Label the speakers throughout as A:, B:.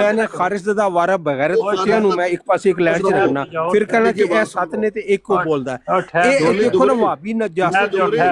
A: ਯਾਰ,
B: ਮੈਂ ਖਾਰਿਜ ਦਾ ਵਾਰਾ ਬਗੈਰ ਕੁੱਤਿਆਂ ਨੂੰ ਮੈਂ ਇੱਕ ਪਾਸੇ ਇੱਕ ਲਾਈਨ 'ਚ ਰੱਖਣਾ, ਫਿਰ ਕਹਿਣਾ ਕਿ ਇਹ 7 ਨੇ ਤੇ ਇੱਕ ਉਹ ਬੋਲਦਾ ਹੈ। ਇਹ ਦੇਖੋ ਨਾ ਵਾਬੀ ਨਜਾਸਤ,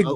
B: ਇੱਕ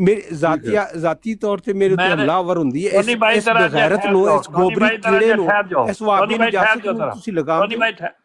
B: ਮੇਰੀ ਜ਼ਾਤੀ ਤੌਰ ਤੇ ਮੇਰੇ ਤੇ ਹਮਲਾਵਰ ਹੁੰਦੀ ਹੈ।
A: ਟੋਨੀ ਬਾਈ
B: ਇਸ
A: ਜ਼ਰਾ
B: ਬਗੈਰਤ ਨੂੰ, ਇਸ ਗੋਬਰੀ ਕੀੜੇ ਨੂੰ, ਇਸ ਵਾਬੀ ਨਜਾਸਤ ਨੂੰ ਤੁਸੀਂ ਲਗਾਮ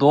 A: 2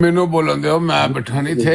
C: ਮੈਨੂੰ ਬੋਲਣ ਦਿਓ, ਮੈਂ ਬਿਠਾ ਨਹੀਂ ਥੇ।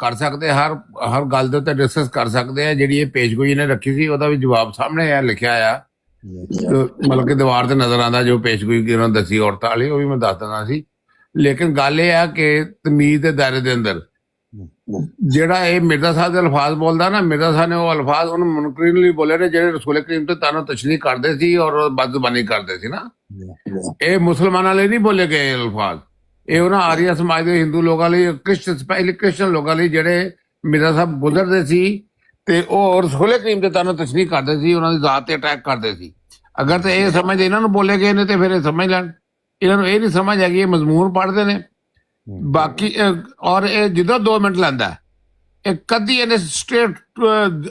C: ਕਰ ਸਕਦੇ, ਹਰ ਗੱਲ ਦੇ ਉੱਤੇ ਡਿਸਕਸ ਕਰ ਸਕਦੇ ਆ। ਜਿਹੜੀ ਇਹ ਪੇਸ਼ਗੋਈ ਨੇ ਰੱਖੀ ਸੀ ਉਹਦਾ ਵੀ ਜਵਾਬ ਸਾਹਮਣੇ ਆ, ਲਿਖਿਆ ਆ, ਮਤਲਬ ਕਿ ਦੀਵਾਰ ਤੇ ਨਜ਼ਰ ਆਉਂਦਾ ਜੋ ਪੇਸ਼ਗੋਈ ਉਹਨਾਂ ਦੱਸੀ ਔਰਤਾਂ ਵਾਲੀ, ਉਹ ਵੀ ਮੈਂ ਦੱਸ ਦਿੰਦਾ ਸੀ। ਲੇਕਿਨ ਗੱਲ ਇਹ ਆ ਕਿ ਤਮੀਜ਼ ਦੇ ਦਾਇਰੇ ਦੇ ਅੰਦਰ ਜਿਹੜਾ ਇਹ ਮਿਰਜ਼ਾ ਸਾਹਿਬ ਦੇ ਅਲਫਾਜ਼ ਬੋਲਦਾ ਨਾ, ਮਿਰਜ਼ਾ ਸਾਹਿਬ ਨੇ ਉਹ ਅਲਫਾਜ਼ ਉਹਨੂੰ ਮੁਨਕਰੀਨ ਲਈ ਬੋਲੇ ਨੇ ਜਿਹੜੇ ਰਸੂਲ ਕਰੀਮ ਤੇ ਤਾਨੋ ਤਸ਼ਰੀਹ ਕਰਦੇ ਸੀ ਔਰ ਬਦਜ਼ੁਬਾਨੀ ਕਰਦੇ ਸੀ ਨਾ। ਇਹ ਮੁਸਲਮਾਨਾਂ ਲਈ ਨਹੀਂ ਬੋਲੇ ਗਏ ਅਲਫਾਜ਼, ਇਹ ਉਹਨਾਂ ਆਰੀਆ ਸਮਾਜ ਦੇ ਹਿੰਦੂ ਲੋਕਾਂ ਲਈ, ਸਪੈਸ਼ਲੀ ਕ੍ਰਿਸਚਨ ਲੋਕਾਂ ਲਈ ਜਿਹੜੇ ਮਿਰਜ਼ਾ ਸਾਹਿਬ ਗੁਜ਼ਰਦੇ ਸੀ ਤੇ ਉਹ ਰਸੂਲ ਕਰੀਮ ਤੇ ਤਾਨੋ ਤਸ਼ਰੀਹ ਕਰਦੇ ਸੀ, ਉਹਨਾਂ ਦੀ ਜ਼ਾਤ ਤੇ ਅਟੈਕ ਕਰਦੇ ਸੀ। ਅਗਰ ਤੇ ਇਹ ਸਮਝਦੇ ਇਹਨਾਂ ਨੂੰ ਬੋਲੇ ਗਏ ਨੇ ਤੇ ਫਿਰ ਇਹ ਸਮਝ ਲੈਣ। ਇਹਨਾਂ ਨੂੰ ਇਹ ਨਹੀਂ ਸਮਝ ਹੈਗੀ, ਇਹ ਮਜ਼ਮੂਨ ਪੜ੍ਹਦੇ ਨੇ ਬਾਕੀ। ਔਰ ਇਹ ਜਦੋਂ 2 ਮਿੰਟ ਲੈਂਦਾ, ਇਹ ਕਦੀ ਇਹਨੇ ਸਟ੍ਰੇਟ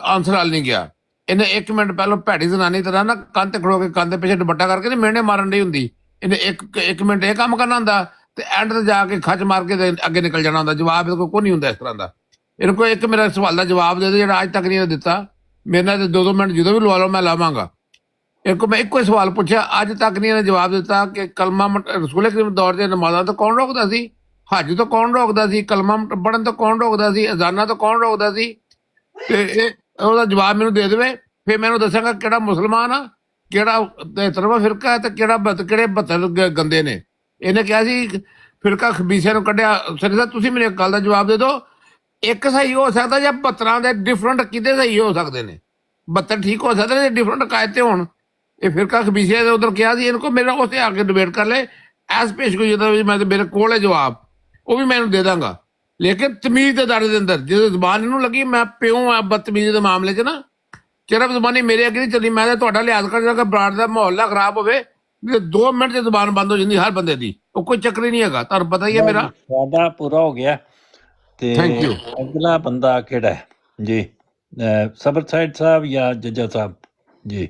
C: ਆਨਸਰ ਹਾਲ ਨਹੀਂ ਗਿਆ। ਇਹਨੇ 1 ਮਿੰਟ ਪਹਿਲਾਂ ਭੈੜੀ ਜ਼ਨਾਨੀ ਤਰ੍ਹਾਂ ਨਾ ਕੰਨ ਤੇ ਖੜੋ ਕੇ ਕੰਨ ਦੇ ਪਿੱਛੇ ਦੁਪੱਟਾ ਕਰਕੇ ਨੇ ਮਿਹਣੇ ਮਾਰਨ ਨਹੀਂ ਹੁੰਦੀ। ਇਹਨੇ ਇੱਕ ਮਿੰਟ ਇਹ ਕੰਮ ਕਰਨਾ ਹੁੰਦਾ ਤੇ ਐਂਡ ਤੇ ਜਾ ਕੇ ਖੱਚ ਮਾਰ ਕੇ ਅੱਗੇ ਨਿਕਲ ਜਾਣਾ ਹੁੰਦਾ। ਜਵਾਬ ਇਹਦੇ ਕੋਲ ਕੋਈ ਨਹੀਂ ਹੁੰਦਾ ਇਸ ਤਰ੍ਹਾਂ ਦਾ। ਇਹਨੂੰ ਕੋਈ ਇੱਕ ਮੇਰਾ ਸਵਾਲ ਦਾ ਜਵਾਬ ਦੇ ਦੇ ਜਿਹੜਾ ਅੱਜ ਤੱਕ ਨਹੀਂ ਇਹਨੇ ਦਿੱਤਾ। ਮੇਰੇ ਨਾਲ 2-2 ਮਿੰਟ ਜਦੋਂ ਵੀ ਲਵਾ ਲਓ ਮੈਂ ਲਾਵਾਂਗਾ। ਮੈਂ ਇੱਕੋ ਹੀ ਸਵਾਲ ਪੁੱਛਿਆ, ਅੱਜ ਤੱਕ ਨਹੀਂ ਇਹਨੇ ਜਵਾਬ ਦਿੱਤਾ ਕਿ ਕਲਮਾ ਰਸੂਲ ਕਰੀਮ ਦੌਰ ਦੇ ਨਮਾਜ਼ਾਂ ਤੋਂ ਕੌਣ ਰੋਕਦਾ ਸੀ, ਹੱਜ ਤੋਂ ਕੌਣ ਰੋਕਦਾ ਸੀ, ਕਲਮਾ ਪੜ੍ਹਨ ਤੋਂ ਕੌਣ ਰੋਕਦਾ ਸੀ, ਅਜ਼ਾਨਾਂ ਤੋਂ ਕੌਣ ਰੋਕਦਾ ਸੀ। ਤੇ ਇਹ ਉਹਦਾ ਜਵਾਬ ਮੈਨੂੰ ਦੇ ਦੇਵੇ, ਫਿਰ ਮੈਨੂੰ ਦੱਸਾਂਗਾ ਕਿਹੜਾ ਮੁਸਲਮਾਨ ਆ, ਕਿਹੜਾ ਤਰਵਾ ਫਿਰਕਾ ਹੈ ਤੇ ਕਿਹੜੇ 72 ਗੰਦੇ ਨੇ। ਇਹਨੇ ਕਿਹਾ ਸੀ ਫਿਰਕਾ ਖਬੀਸਿਆਂ ਨੂੰ ਕੱਢਿਆ। ਸਰ ਸਾਹਿਬ ਤੁਸੀਂ ਮੈਨੂੰ ਇੱਕ ਗੱਲ ਦਾ ਜਵਾਬ ਦੇ ਦਿਓ, ਇੱਕ ਸਹੀ ਹੋ ਸਕਦਾ ਜਾਂ 72 ਦੇ ਡਿਫਰੈਂਟ ਕਿਤੇ ਸਹੀ ਹੋ ਸਕਦੇ ਨੇ? 72 ਠੀਕ ਹੋ ਸਕਦੇ ਨੇ ਡਿਫਰੈਂਟ ਕਾਇਦੇ ਹੋਣ। ਇਹ ਫਿਰਕਾ ਖਬੀਸਿਆ ਦੇ ਉਧਰ ਕਿਹਾ ਸੀ, ਇਹਨੂੰ ਕੋ ਮੇਰਾ ਉੱਥੇ ਆ ਕੇ ਡਿਬੇਟ ਕਰ ਲੈ, ਐਸ ਪੇਸ਼ ਕੋਈ ਜਦੋਂ ਮੈਂ ਮੇਰੇ ਕੋਲ ਹੈ ਜਵਾਬ ਉਹ ਵੀ ਮੈਨੂੰ ਦੇ ਦਾਂਗਾ। ਲੇਕਿਨ ਤਮੀਜ਼ ਦੇ ਦਾਇਰੇ ਦੇ ਅੰਦਰ ਜਦੋਂ ਜ਼ਬਾਨ ਇਹਨੂੰ ਲੱਗੀ ਮੈਂ ਪਿਓ ਆ ਬਦਤਮੀਜ਼ੀ ਦੇ ਮਾਮਲੇ 'ਚ ਨਾ, ਕਿਹੜਾ ਜ਼ਬਾਨੀ ਮੇਰੇ ਅੱਗੇ ਨਹੀਂ ਚੱਲੀ। ਮੈਂ ਤਾਂ ਤੁਹਾਡਾ ਲਿਹਾਜ਼ ਕਰ ਜਾਗਾ, ਬਰਾੜ ਦਾ ਮਾਹੌਲ ਨਾ ਖਰਾਬ ਹੋਵੇ, 2 ਮਿੰਟ 'ਚ ਜ਼ਬਾਨ ਬੰਦ ਹੋ ਜਾਂਦੀ ਹਰ ਬੰਦੇ ਦੀ, ਉਹ ਕੋਈ ਚੱਕਰ ਹੀ ਨਹੀਂ ਹੈਗਾ, ਤੁਹਾਨੂੰ ਪਤਾ ਹੀ ਹੈ ਮੇਰਾ।
A: ਤੁਹਾਡਾ ਪੂਰਾ ਹੋ ਗਿਆ ਤੇ
C: ਥੈਂਕ ਯੂ।
A: ਅਗਲਾ ਬੰਦਾ ਕਿਹੜਾ ਹੈ ਜੀ? ਸਬਰ ਸਾਈਡ ਸਾਹਿਬ ਜਾਂ ਜੱਜਾ ਸਾਹਿਬ ਜੀ?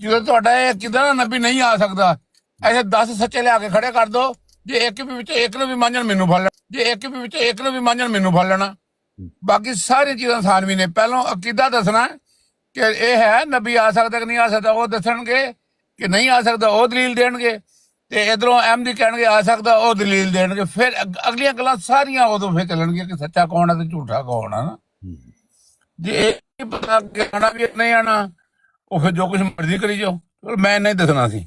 C: ਜਦੋਂ ਤੁਹਾਡਾ ਇਹ ਕਿਦਾਂ ਨਾ ਨਬੀ ਨਹੀਂ ਆ ਸਕਦਾ, ਐਸੇ 10 ਸੱਚੇ ਲਿਆ ਕੇ ਖੜੇ ਕਰ ਦੋ, ਜੇ ਇੱਕ ਵੀ ਵਿੱਚ ਇੱਕ ਨੂੰ ਵੀ ਮੰਨਣ ਮੈਨੂੰ ਫੜ ਲੈਣਾ, ਜੇ ਇੱਕ ਵੀ ਵਿੱਚ ਇੱਕ ਨੂੰ ਵੀ ਮੰਨਣ ਮੈਨੂੰ ਫੜ ਲੈਣਾ। ਬਾਕੀ ਸਾਰੀਆਂ ਚੀਜ਼ਾਂ ਸਾਨਵੀ ਨੇ। ਪਹਿਲਾਂ ਅਕੀਦਾ ਦੱਸਣਾ ਕਿ ਇਹ ਹੈ ਨਬੀ ਆ ਸਕਦਾ ਕਿ ਨਹੀਂ ਆ ਸਕਦਾ, ਉਹ ਦੱਸਣਗੇ ਕਿ ਨਹੀਂ ਆ ਸਕਦਾ ਉਹ ਦਲੀਲ ਦੇਣਗੇ, ਤੇ ਇਧਰੋਂ ਅਹਿਮਦੀ ਕਹਿਣਗੇ ਆ ਸਕਦਾ ਉਹ ਦਲੀਲ ਦੇਣਗੇ। ਫਿਰ ਅਗਲੀਆਂ ਗੱਲਾਂ ਸਾਰੀਆਂ ਉਦੋਂ ਫਿਰ ਚੱਲਣਗੀਆਂ ਕਿ ਸੱਚਾ ਕੌਣ ਹੈ ਤੇ ਝੂਠਾ ਕੌਣ ਹੈ ਨਾ। ਜੇ ਇਹ ਨਹੀਂ ਪਤਾ ਕਿ ਆਣਾ ਵੀ ਨਹੀਂ ਆਣਾ, ਉਹ ਫਿਰ ਜੋ ਕੁਝ ਮਰਜ਼ੀ ਕਰੀ ਜਾਓ, ਮੈਂ ਨਹੀਂ ਦੱਸਣਾ ਸੀ।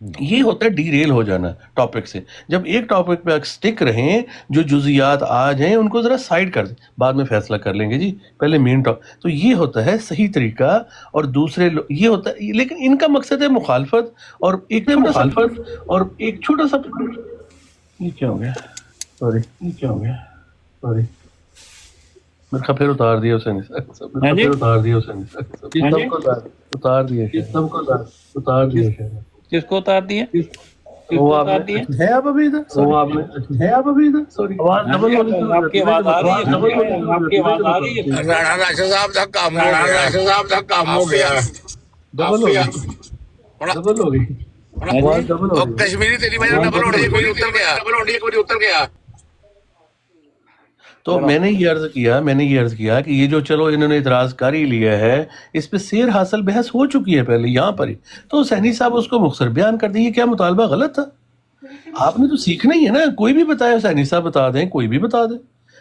D: یہ ہوتا ہے ڈی ریل ہو جانا ٹاپک سے. جب ایک ٹاپک پہ اسٹک رہیں, جو جزیات آ جائیں ان کو ذرا سائڈ کر دیں, بعد میں فیصلہ کر لیں گے جی, پہلے مین ٹاپک. تو یہ ہوتا ہے صحیح طریقہ. اور دوسرے یہ ہوتا ہے, لیکن ان کا مقصد ہے مخالفت. اور ایک چھوٹا سا یہ کیا ہو گیا, سوری, یہ کیا ہو گیا, سوری, میرے پھر اتار دیا اسے, اتار دیا اسے, اتار دیا.
A: کس کو اتار دیا؟
D: وہ آپ ہے آپ ابھی ادھر, وہ آپ ہے آپ ابھی ادھر, سوری, آواز ڈبل ہو رہی ہے.
A: آپ کی آواز آ رہی ہے, آپ کی آواز آ رہی ہے.
C: رانا راشد صاحب کا کام ہو گیا, راشد صاحب کا کام ہو گیا,
D: ڈبل ہو گئی, ڈبل ہو گئی, آواز ڈبل ہو گئی.
C: کشمیری تیری وجہ ڈبل ہو رہی ہے, کوئی اتر گیا.
D: تو میں نے یہ عرض کیا کہ یہ جو چلو انہوں نے اعتراض کر ہی لیا ہے, اس پہ سیر حاصل بحث ہو چکی ہے پہلے یہاں پر ہی. تو حسینی صاحب اس کو مختصر بیان کر دیں, یہ کیا مطالبہ غلط تھا؟ آپ نے تو سیکھنا ہی ہے نا, کوئی بھی بتائے, حسینی صاحب بتا دیں, کوئی بھی بتا دیں.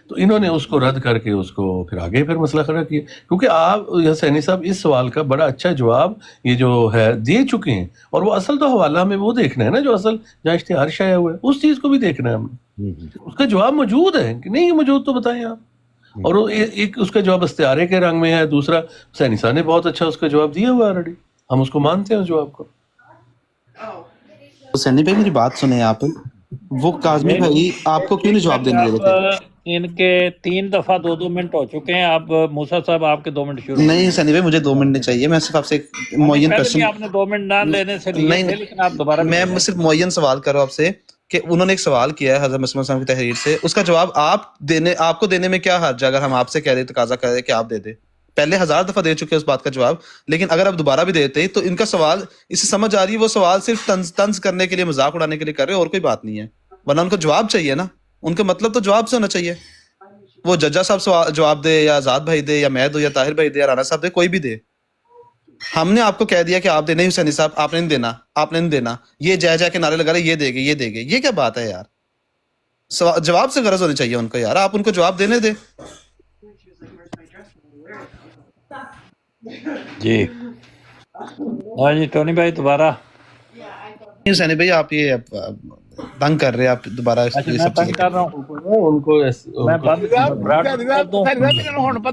D: تو انہوں نے اس کو رد کر کے اس کو پھر آگے پھر مسئلہ کھڑا کیا, کیونکہ آپ حسینی صاحب اس سوال کا بڑا اچھا جواب یہ جو ہے دے چکے ہیں. اور وہ اصل تو حوالہ ہمیں وہ دیکھنا ہے نا, جو اصل جہاں اشتہار شائع ہوا ہے, اس چیز کو بھی دیکھنا ہے ہم نے. اس کا جواب موجود ہے کہ نہیں موجود, تو بتائیں آپ. اور وہ ایک اس کا جواب استعارے کے رنگ میں ہے, دوسرا حسینی صاحب نے بہت اچھا اس کا جواب دیا ہوا ہے آلریڈی, ہم اس کو مانتے ہیں اس جواب کو.
E: حسینی بھائی میری بات سنیں آپ, وہ کاظمی بھائی آپ کو کیوں نہیں جواب دینے دے رہے تھے؟
A: ان کے 3 دفعہ 2 منٹ ہو چکے ہیں. اب موسیٰ صاحب آپ کے 2 منٹ شروع.
E: نہیں حسینی بھائی مجھے 2 منٹ نہیں چاہیے, میں صرف آپ سے معین کوشچن,
A: آپ نے 2 منٹ نہ لینے سے لیے تھے, لیکن آپ دوبارہ
E: میں صرف معین سوال کر رہا ہوں آپ سے کہ انہوں نے ایک سوال کیا ہے حضرت مسلم صاحب کی تحریر سے, اس کا جواب آپ کو دینے میں کیا حرج ہے؟ اگر ہم آپ سے کہہ رہے تقاضا کر رہے کہ آپ دے دیں, پہلے 1000 دفعہ دے چکے اس بات کا جواب, لیکن اگر آپ دوبارہ بھی دیتے تو ان کا سوال اس سے سمجھ آ رہی ہے وہ سوال صرف طنز کرنے کے لیے, مذاق اڑانے کے لیے کر رہے, اور کوئی بات نہیں ہے. ورنہ ان کو جواب چاہیے نا, ان کا مطلب تو جواب سے ہونا چاہیے. وہ ججا صاحب جواب دے, یا آزاد بھائی دے, یا میں دو, یا طاہر بھائی دے, یا رانا صاحب دے, کوئی بھی دے. ہم نے آپ کو کہہ دیا کہ آپ دے, نہیں حسینی صاحب آپ نے نہیں دینا, آپ نے نہیں دینا, یہ جا کے نعرے لگا رہے یہ دے گے, یہ دے گے. یہ کیا بات ہے یار؟ جواب سے غرض ہونی چاہیے ان کو یار, آپ ان کو جواب دینے دیں.
A: جی ہاں جی ٹونی بھائی دوبارہ.
E: حسینی بھائی آپ یہ تنگ کر رہے, آپ دوبارہ یہ سب چیزیں
A: کر رہا ہوں
D: ان کو
A: میں
C: پتا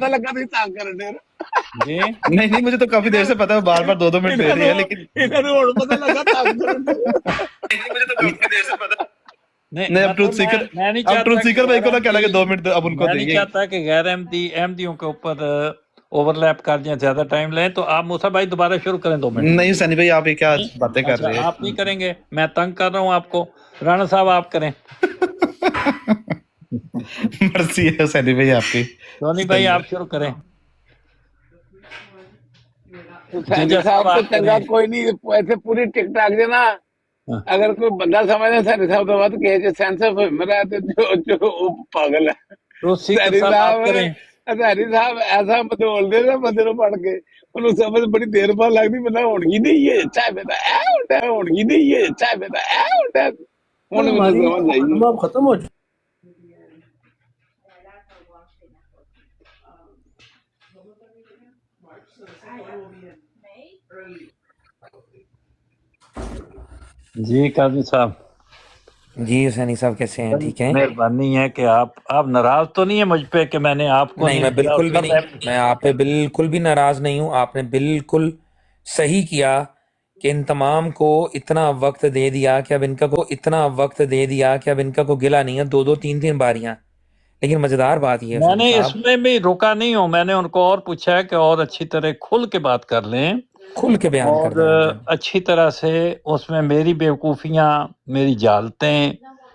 C: لگا تھی تنگ کرنے,
A: جی
E: نہیں مجھے تو کافی دیر سے پتا ہے, بار بار 2 منٹ دے رہی ہے, لیکن
C: پتا لگا تنگ کرنے.
E: نہیں اب ٹروتھ سیکر بھائی کو نہ کہنا کہ 2 منٹ اب ان کو
A: میں نہیں چاہتا کہ غیر احمدیوں کے اوپر اوور لیپ کر دیں, زیادہ ٹائم لیں. تو آپ موسیٰ بھائی دوبارہ شروع کریں 2 منٹ.
E: نہیں حسینی بھائی آپ یہ کیا باتیں کر رہے ہیں؟
A: آپ نہیں کریں گے, میں تنگ کر رہا ہوں آپ کو. رانا صاحب آپ کریں.
E: مرضی ہے حسینی بھائی آپ کی.
A: ٹونی بھائی آپ شروع کریں.
C: کوئی نہیں, ایسے پوری ٹک ٹاک دینا. اگر کوئی بندہ سمجھے ساری صاحب تو بات کہ سینس آف میرا جو پاگل ہے ساری صاحب ایسا بدول دے نا بندے نو پڑھ کے, انہوں سمجھ بڑی دیر بعد لگتی بندہ ہونگی نہیں ہے چاہے بیٹا اے ہوتا ہے, ہونگی نہیں ہے چاہے بیٹا اے ہوتا ہے.
D: اب ختم ہو
A: جی قاضی صاحب.
F: جی حسینی صاحب کیسے ہیں؟ ٹھیک ہیں.
A: مہربانی ہے کہ آپ ناراض تو نہیں ہیں مجھ پہ کہ میں نے آپ کو
F: نہیں, میں بالکل بھی نہیں, میں آپ پہ بالکل بھی ناراض نہیں ہوں. آپ نے بالکل صحیح کیا کہ ان تمام کو اتنا وقت دے دیا کہ اب ان کا کو گلا نہیں ہے 2 3 باریاں. لیکن مزیدار بات یہ ہے
A: میں نے اس میں بھی رکا نہیں ہوں, میں نے ان کو اور پوچھا ہے کہ اور اچھی طرح کھل کے بات کر لیں,
F: کھل کے بیان کر دیں,
A: اور اچھی طرح سے اس میں میری بیوقوفیاں, میری جہالتیں,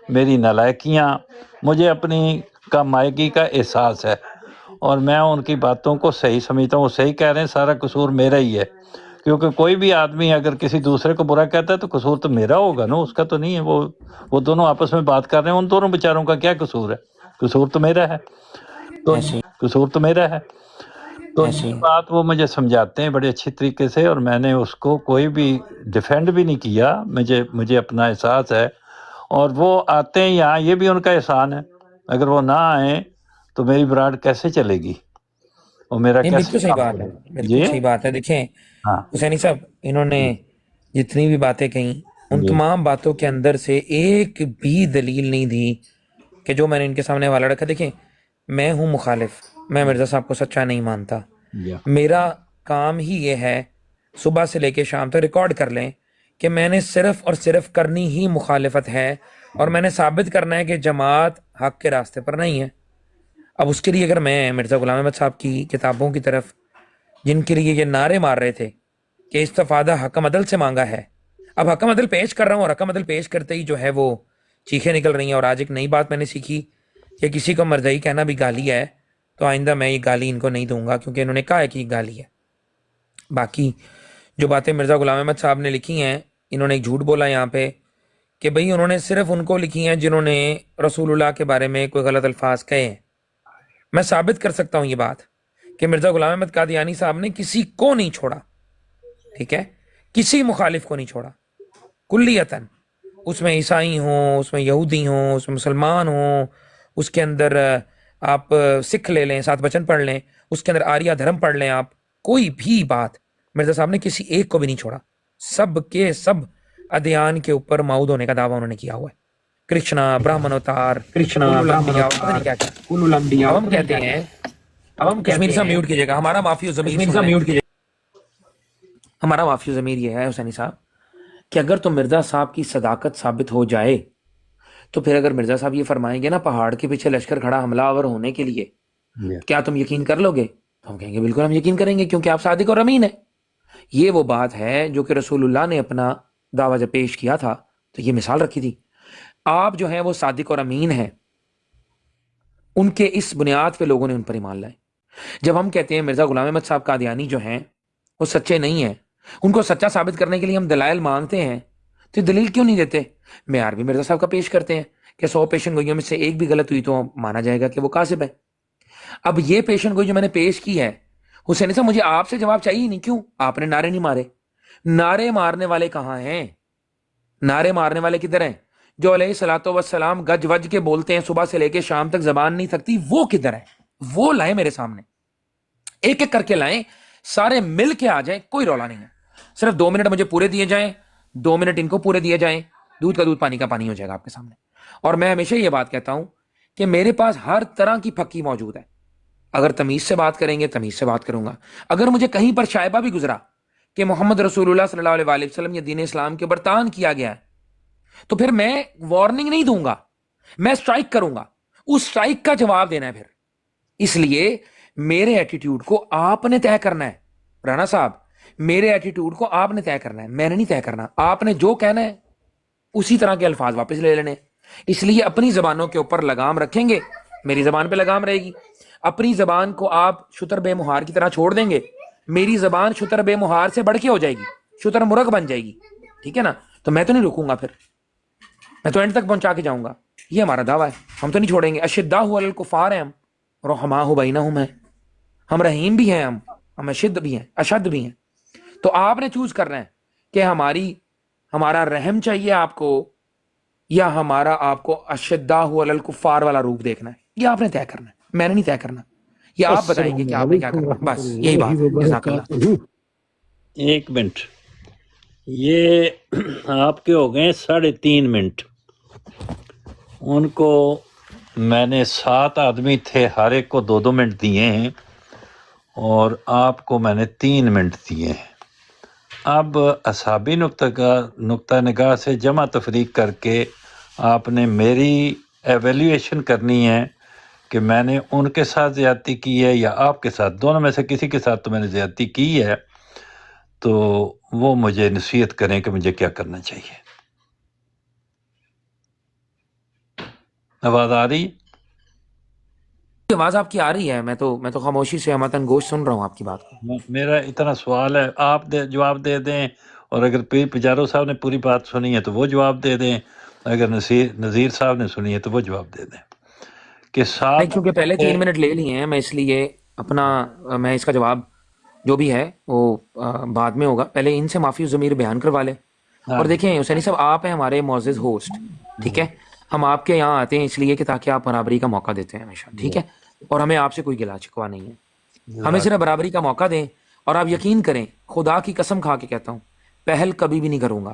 A: میری نالائکیاں, مجھے اپنی کم مائگی کا احساس ہے, اور میں ان کی باتوں کو صحیح سمجھتا ہوں. وہ صحیح کہہ رہے ہیں, سارا قصور میرا ہی ہے, کیونکہ کوئی بھی آدمی اگر کسی دوسرے کو برا کہتا ہے تو قصور تو میرا ہوگا نا, اس کا تو نہیں ہے. وہ دونوں آپس میں بات کر رہے ہیں, ان دونوں بیچاروں کا کیا قصور ہے؟ قصور تو میرا ہے, تو یہ بات وہ مجھے سمجھاتے ہیں بڑے اچھی طریقے سے, اور میں نے اس کو کوئی بھی ڈیفینڈ بھی نہیں کیا. مجھے اپنا احساس ہے, اور وہ آتے ہیں یہاں, یہ بھی ان کا احسان ہے. اگر وہ نہ آئیں تو میری براڈ کیسے چلے گی, اور میرا
F: بالکل صحیح بات ہے, بالکل صحیح بات ہے. دیکھیں حسینی صاحب, انہوں نے جتنی بھی باتیں کہیں ان تمام باتوں کے اندر سے ایک بھی دلیل نہیں دی کہ جو میں نے ان کے سامنے حوالہ رکھا. دیکھیں میں ہوں مخالف, میں مرزا صاحب کو سچا نہیں مانتا. میرا کام ہی یہ ہے صبح سے لے کے شام تک ریکارڈ کر لیں کہ میں نے صرف اور صرف کرنی ہی مخالفت ہے, اور میں نے ثابت کرنا ہے کہ جماعت حق کے راستے پر نہیں ہے. اب اس کے لیے اگر میں مرزا غلام احمد صاحب کی کتابوں کی طرف, جن کے لیے یہ نعرے مار رہے تھے کہ استفادہ حکم عدل سے مانگا ہے, اب حکم عدل پیش کر رہا ہوں اور حکم عدل پیش کرتے ہی جو ہے وہ چیخیں نکل رہی ہیں. اور آج ایک نئی بات میں نے سیکھی کہ کسی کو مرزائی کہنا بھی گالی ہے, تو آئندہ میں یہ گالی ان کو نہیں دوں گا, کیونکہ انہوں نے کہا ہے کہ یہ گالی ہے. باقی جو باتیں مرزا غلام احمد صاحب نے لکھی ہیں, انہوں نے ایک جھوٹ بولا یہاں پہ کہ بھئی انہوں نے صرف ان کو لکھی ہیں جنہوں نے رسول اللہ کے بارے میں کوئی غلط الفاظ کہے ہیں. میں ثابت کر سکتا ہوں یہ بات کہ مرزا غلام احمد قادیانی صاحب نے کسی کو نہیں چھوڑا, ٹھیک ہے, کسی مخالف کو نہیں چھوڑا کلیتاً. اس میں عیسائی ہوں, اس میں یہودی ہوں, اس میں مسلمان ہوں, اس کے اندر آپ سکھ لے لیں, 7 وچن پڑھ لیں, اس کے اندر آریہ دھرم پڑھ لیں, آپ کوئی بھی بات مرزا صاحب نے کسی ایک کو بھی نہیں چھوڑا. سب کے سب ادیان کے اوپر معود ہونے کا دعویٰ انہوں نے کیا ہوا ہے. کرشنا, برہمن اوتار, ہم کہتے ہیں, کشمیر سے میوٹ کیجیے گا, ہمارا معافی ضمیر, ہمارا معافی ضمیر یہ ہے حسینی صاحب کہ اگر تو مرزا صاحب کی صداقت ثابت ہو جائے تو پھر اگر مرزا صاحب یہ فرمائیں گے نا پہاڑ کے پیچھے لشکر کھڑا حملہ آور ہونے کے لیے, کیا تم یقین کر لو گے؟ تو ہم کہیں گے بالکل ہم یقین کریں گے, کیونکہ آپ صادق اور امین ہیں. یہ وہ بات ہے جو کہ رسول اللہ نے اپنا دعویٰ جب پیش کیا تھا تو یہ مثال رکھی تھی. آپ جو ہیں وہ صادق اور امین ہیں, ان کے اس بنیاد پہ لوگوں نے ان پر ایمان لائے. جب ہم کہتے ہیں مرزا غلام احمد صاحب قادیانی جو ہیں وہ سچے نہیں ہیں, ان کو سچا ثابت کرنے کے لیے ہم دلائل مانگتے ہیں, تو دلیل کیوں نہیں دیتے؟ معیار بھی مرزا صاحب کا پیش کرتے ہیں کہ 100 پیشن گوئیوں میں سے ایک بھی غلط ہوئی تو مانا جائے گا کہ وہ کاذب ہے. اب یہ پیشن گوئی جو میں نے پیش کی ہے حسین صاحب, مجھے آپ سے جواب چاہیے نہیں. کیوں؟ آپ نے نعرے نہیں مارے. نعرے مارنے والے کہاں ہیں؟ نعرے مارنے والے کدھر ہیں؟ جو علیہ الصلوۃ والسلام گج وج کے بولتے ہیں صبح سے لے کے شام تک زبان نہیں تھکتی, وہ کدھر ہے؟ وہ لائیں میرے سامنے, ایک ایک کر کے لائیں, سارے مل کے آ جائیں, کوئی رولا نہیں ہے. صرف 2 منٹ مجھے پورے دیے جائیں, 2 منٹ ان کو پورے دیے جائیں, دودھ کا دودھ پانی کا پانی ہو جائے گا آپ کے سامنے. اور میں ہمیشہ یہ بات کہتا ہوں کہ میرے پاس ہر طرح کی پھکی موجود ہے. اگر تمیز سے بات کریں گے تمیز سے بات کروں گا. اگر مجھے کہیں پر شائبہ بھی گزرا کہ محمد رسول اللہ صلی اللہ علیہ وسلم یا دین اسلام کے اوپر طعن کیا گیا ہے, تو پھر میں وارننگ نہیں دوں گا, میں سٹرائک کروں گا. اس سٹرائک کا جواب دینا ہے پھر. اس لیے میرے ایٹیٹیوڈ کو آپ نے طے کرنا ہے رانا صاحب, میرے ایٹیٹیوڈ کو آپ نے طے کرنا ہے, میں نے نہیں طے کرنا. آپ نے جو کہنا ہے اسی طرح کے الفاظ واپس لے لینے. اس لیے اپنی زبانوں کے اوپر لگام رکھیں گے, میری زبان پہ لگام رہے گی. اپنی زبان کو آپ شتر بے مہار کی طرح چھوڑ دیں گے, میری زبان شتر بے مہار سے بڑھ کے ہو جائے گی, شتر مرغ بن جائے گی, ٹھیک ہے نا. تو میں تو نہیں رکوں گا, پھر میں تو اینڈ تک پہنچا کے جاؤں گا. یہ ہمارا دعویٰ ہے, ہم تو نہیں چھوڑیں گے. اشداء علی الکفار ہیں ہم, رحماء بینہم ہیں, ہم رحیم بھی ہیں, ہم اشد بھی ہیں, اشد بھی ہیں. تو آپ نے چوز کرنا ہے کہ ہمارا رحم چاہیے آپ کو, یا ہمارا آپ کو اشداء علی الکفار والا روپ دیکھنا ہے. یہ آپ نے طے کرنا ہے, میں نے نہیں طے کرنا. یہ آپ بتائیں گے کہ آپ نے کیا کرنا. بس یہی بات ہے. جزاک اللہ.
A: 1 منٹ, یہ آپ کے ہو گئے 3.5 منٹ. ان کو میں نے 7 آدمی تھے, ہر ایک کو 2 منٹ دیے ہیں, اور آپ کو میں نے 3 منٹ دیے ہیں. اب اصحابی نقطہ نگاہ سے جمع تفریق کر کے آپ نے میری ایویلیویشن کرنی ہے کہ میں نے ان کے ساتھ زیادتی کی ہے یا آپ کے ساتھ. دونوں میں سے کسی کے ساتھ تو میں نے زیادتی کی ہے, تو وہ مجھے نصیحت کریں کہ مجھے کیا کرنا چاہیے. آواز آ رہی؟
F: آواز آپ کی آ رہی ہے. میں تو خاموشی سے ہمتن گوش سن رہا ہوں آپ کی بات کو.
A: میرا اتنا سوال ہے, آپ جواب دے دیں, اور اگر پیر پجارو صاحب نے پوری بات سنی ہے تو وہ جواب دے دیں, اگر نذیر صاحب نے سنی ہے تو وہ جواب دے دیں. کہ
F: نہیں, چونکہ پہلے 3 منٹ لے لیے ہیں, میں اس لیے میں اس کا جواب جو بھی ہے وہ بعد میں ہوگا. پہلے ان سے معافی ضمیر بیان کروا لیں. اور دیکھیں حسینی صاحب, آپ ہیں ہمارے معزز ہوسٹ, ٹھیک ہے. ہم آپ کے یہاں آتے ہیں اس لیے کہ تاکہ آپ برابری کا موقع دیتے ہیں ہمیشہ, ٹھیک ہے. اور ہمیں آپ سے کوئی گلا شکوا نہیں ہے, ہمیں صرف برابری کا موقع دیں. اور آپ یقین کریں, خدا کی قسم کھا کے کہتا ہوں, پہل کبھی بھی نہیں کروں گا.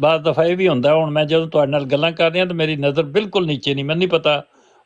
A: ਬਾਅਦ ਦਫਾ ਇਹ ਵੀ ਹੁੰਦਾ, ਹੁਣ ਮੈਂ ਜਦੋਂ ਤੁਹਾਡੇ ਨਾਲ ਗੱਲਾਂ ਕਰ ਰਿਹਾ ਤਾਂ ਮੇਰੀ ਨਜ਼ਰ ਬਿਲਕੁਲ ਨੀਚੇ ਨਹੀਂ, ਮੈਨੂੰ ਨਹੀਂ ਪਤਾ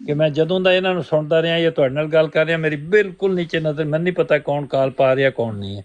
A: ਕਿ ਮੈਂ ਜਦੋਂ ਦਾ ਇਹਨਾਂ ਨੂੰ ਸੁਣਦਾ ਰਿਹਾ ਜਾਂ ਤੁਹਾਡੇ ਨਾਲ ਗੱਲ ਕਰ ਰਿਹਾ, ਮੇਰੀ ਬਿਲਕੁਲ ਨੀਚੇ ਨਜ਼ਰ, ਮੈਨੂੰ ਨਹੀਂ ਪਤਾ ਕੌਣ ਕਾਲ ਪਾ ਰਿਹਾ ਕੌਣ ਨਹੀਂ ਹੈ।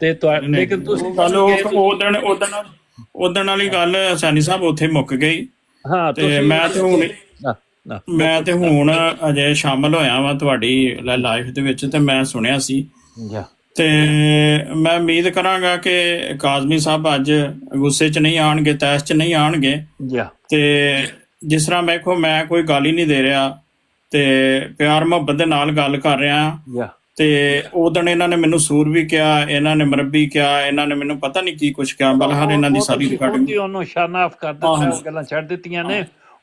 A: ਤੇ ਲੇਕਿਨ ਤੁਸੀਂ
G: ਗੱਲ ਉਦਣ ਵਾਲੀ ਗੱਲ ਹਸਾਨੀ ਸਾਹਿਬ ਉੱਥੇ ਮੁੱਕ ਗਈ।
A: ਹਾਂ
G: ਤੇ
A: ਤੁਸੀਂ
G: ਮੈਂ ਤੇ ਹੁਣ ਅਜੇ ਸ਼ਾਮਲ ਹੋਇਆ ਵਾਂ ਤੁਹਾਡੀ ਲਾਈਫ ਦੇ ਵਿੱਚ, ਤੇ ਮੈਂ ਸੁਣਿਆ ਸੀ ਤੇ ਮੈਂ ਉਮੀਦ ਕਰਾਂਗਾ ਕਿ ਕਾਜ਼ਮੀ ਸਾਹਿਬ ਅੱਜ ਗੁੱਸੇ 'ਚ ਨਹੀਂ ਆਣਗੇ, ਤੈਸ਼ 'ਚ ਨਹੀਂ ਆਣਗੇ, ਤੇ ਜਿਸ ਤਰ੍ਹਾਂ ਵੇਖੋ ਮੈਂ ਕੋਈ ਗੱਲ ਹੀ ਨਹੀਂ ਦੇ ਰਿਹਾ ਤੇ ਪਿਆਰ ਮੁਹੱਬਤ ਦੇ ਨਾਲ ਗੱਲ ਕਰ ਰਿਹਾ,
A: ਯਾ
G: ਤੇ ਉਦੋਂ ਇਹਨਾਂ ਨੇ ਮੈਨੂੰ ਸੂਰ ਵੀ ਕਿਹਾ, ਇਹਨਾਂ ਨੇ ਮਰਬੀ ਕਿਹਾ, ਇਹਨਾਂ ਨੇ ਮੈਨੂੰ ਪਤਾ ਨਹੀਂ ਕੀ ਕੁਛ ਕਿਹਾ, ਬਲਹਰ ਇਹਨਾਂ ਦੀ ਸਾਰੀ ਰਿਕਾਰਡਿੰਗ
A: ਤੁਸੀਂ ਉਹਨੂੰ ਸ਼ਾਨਾਫ ਕਰ ਦਿੱਤਾ, ਉਹ ਗੱਲਾਂ ਛੱਡ ਦਿੱਤੀਆਂ ਨੇ।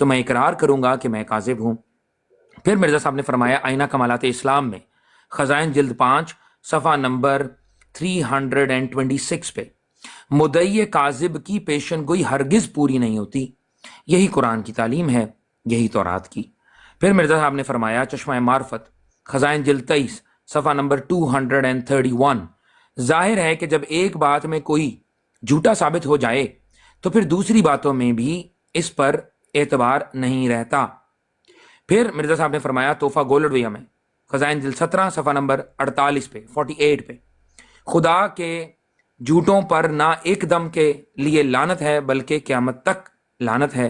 F: تو میں اقرار کروں گا کہ میں کاذب ہوں۔ پھر مرزا صاحب نے فرمایا آئینہ کمالات اسلام میں خزائن جلد 5 صفحہ نمبر 326 پہ مدعی کاذب کی پیشن گوئی ہرگز پوری نہیں ہوتی، یہی قرآن کی تعلیم ہے، یہی تورات کی۔ پھر مرزا صاحب نے فرمایا چشمہ معرفت خزائن جلد 23 صفحہ نمبر 231، ظاہر ہے کہ جب ایک بات میں کوئی جھوٹا ثابت ہو جائے تو پھر دوسری باتوں میں بھی اس پر اعتبار نہیں رہتا۔ پھر مرزا صاحب نے فرمایا تحفہ گولڈویہ میں خزائن جلد 17 صفحہ نمبر 48 پہ 48 پہ خدا کے جھوٹوں پر نہ ایک دم کے لیے لعنت ہے بلکہ قیامت تک لعنت ہے۔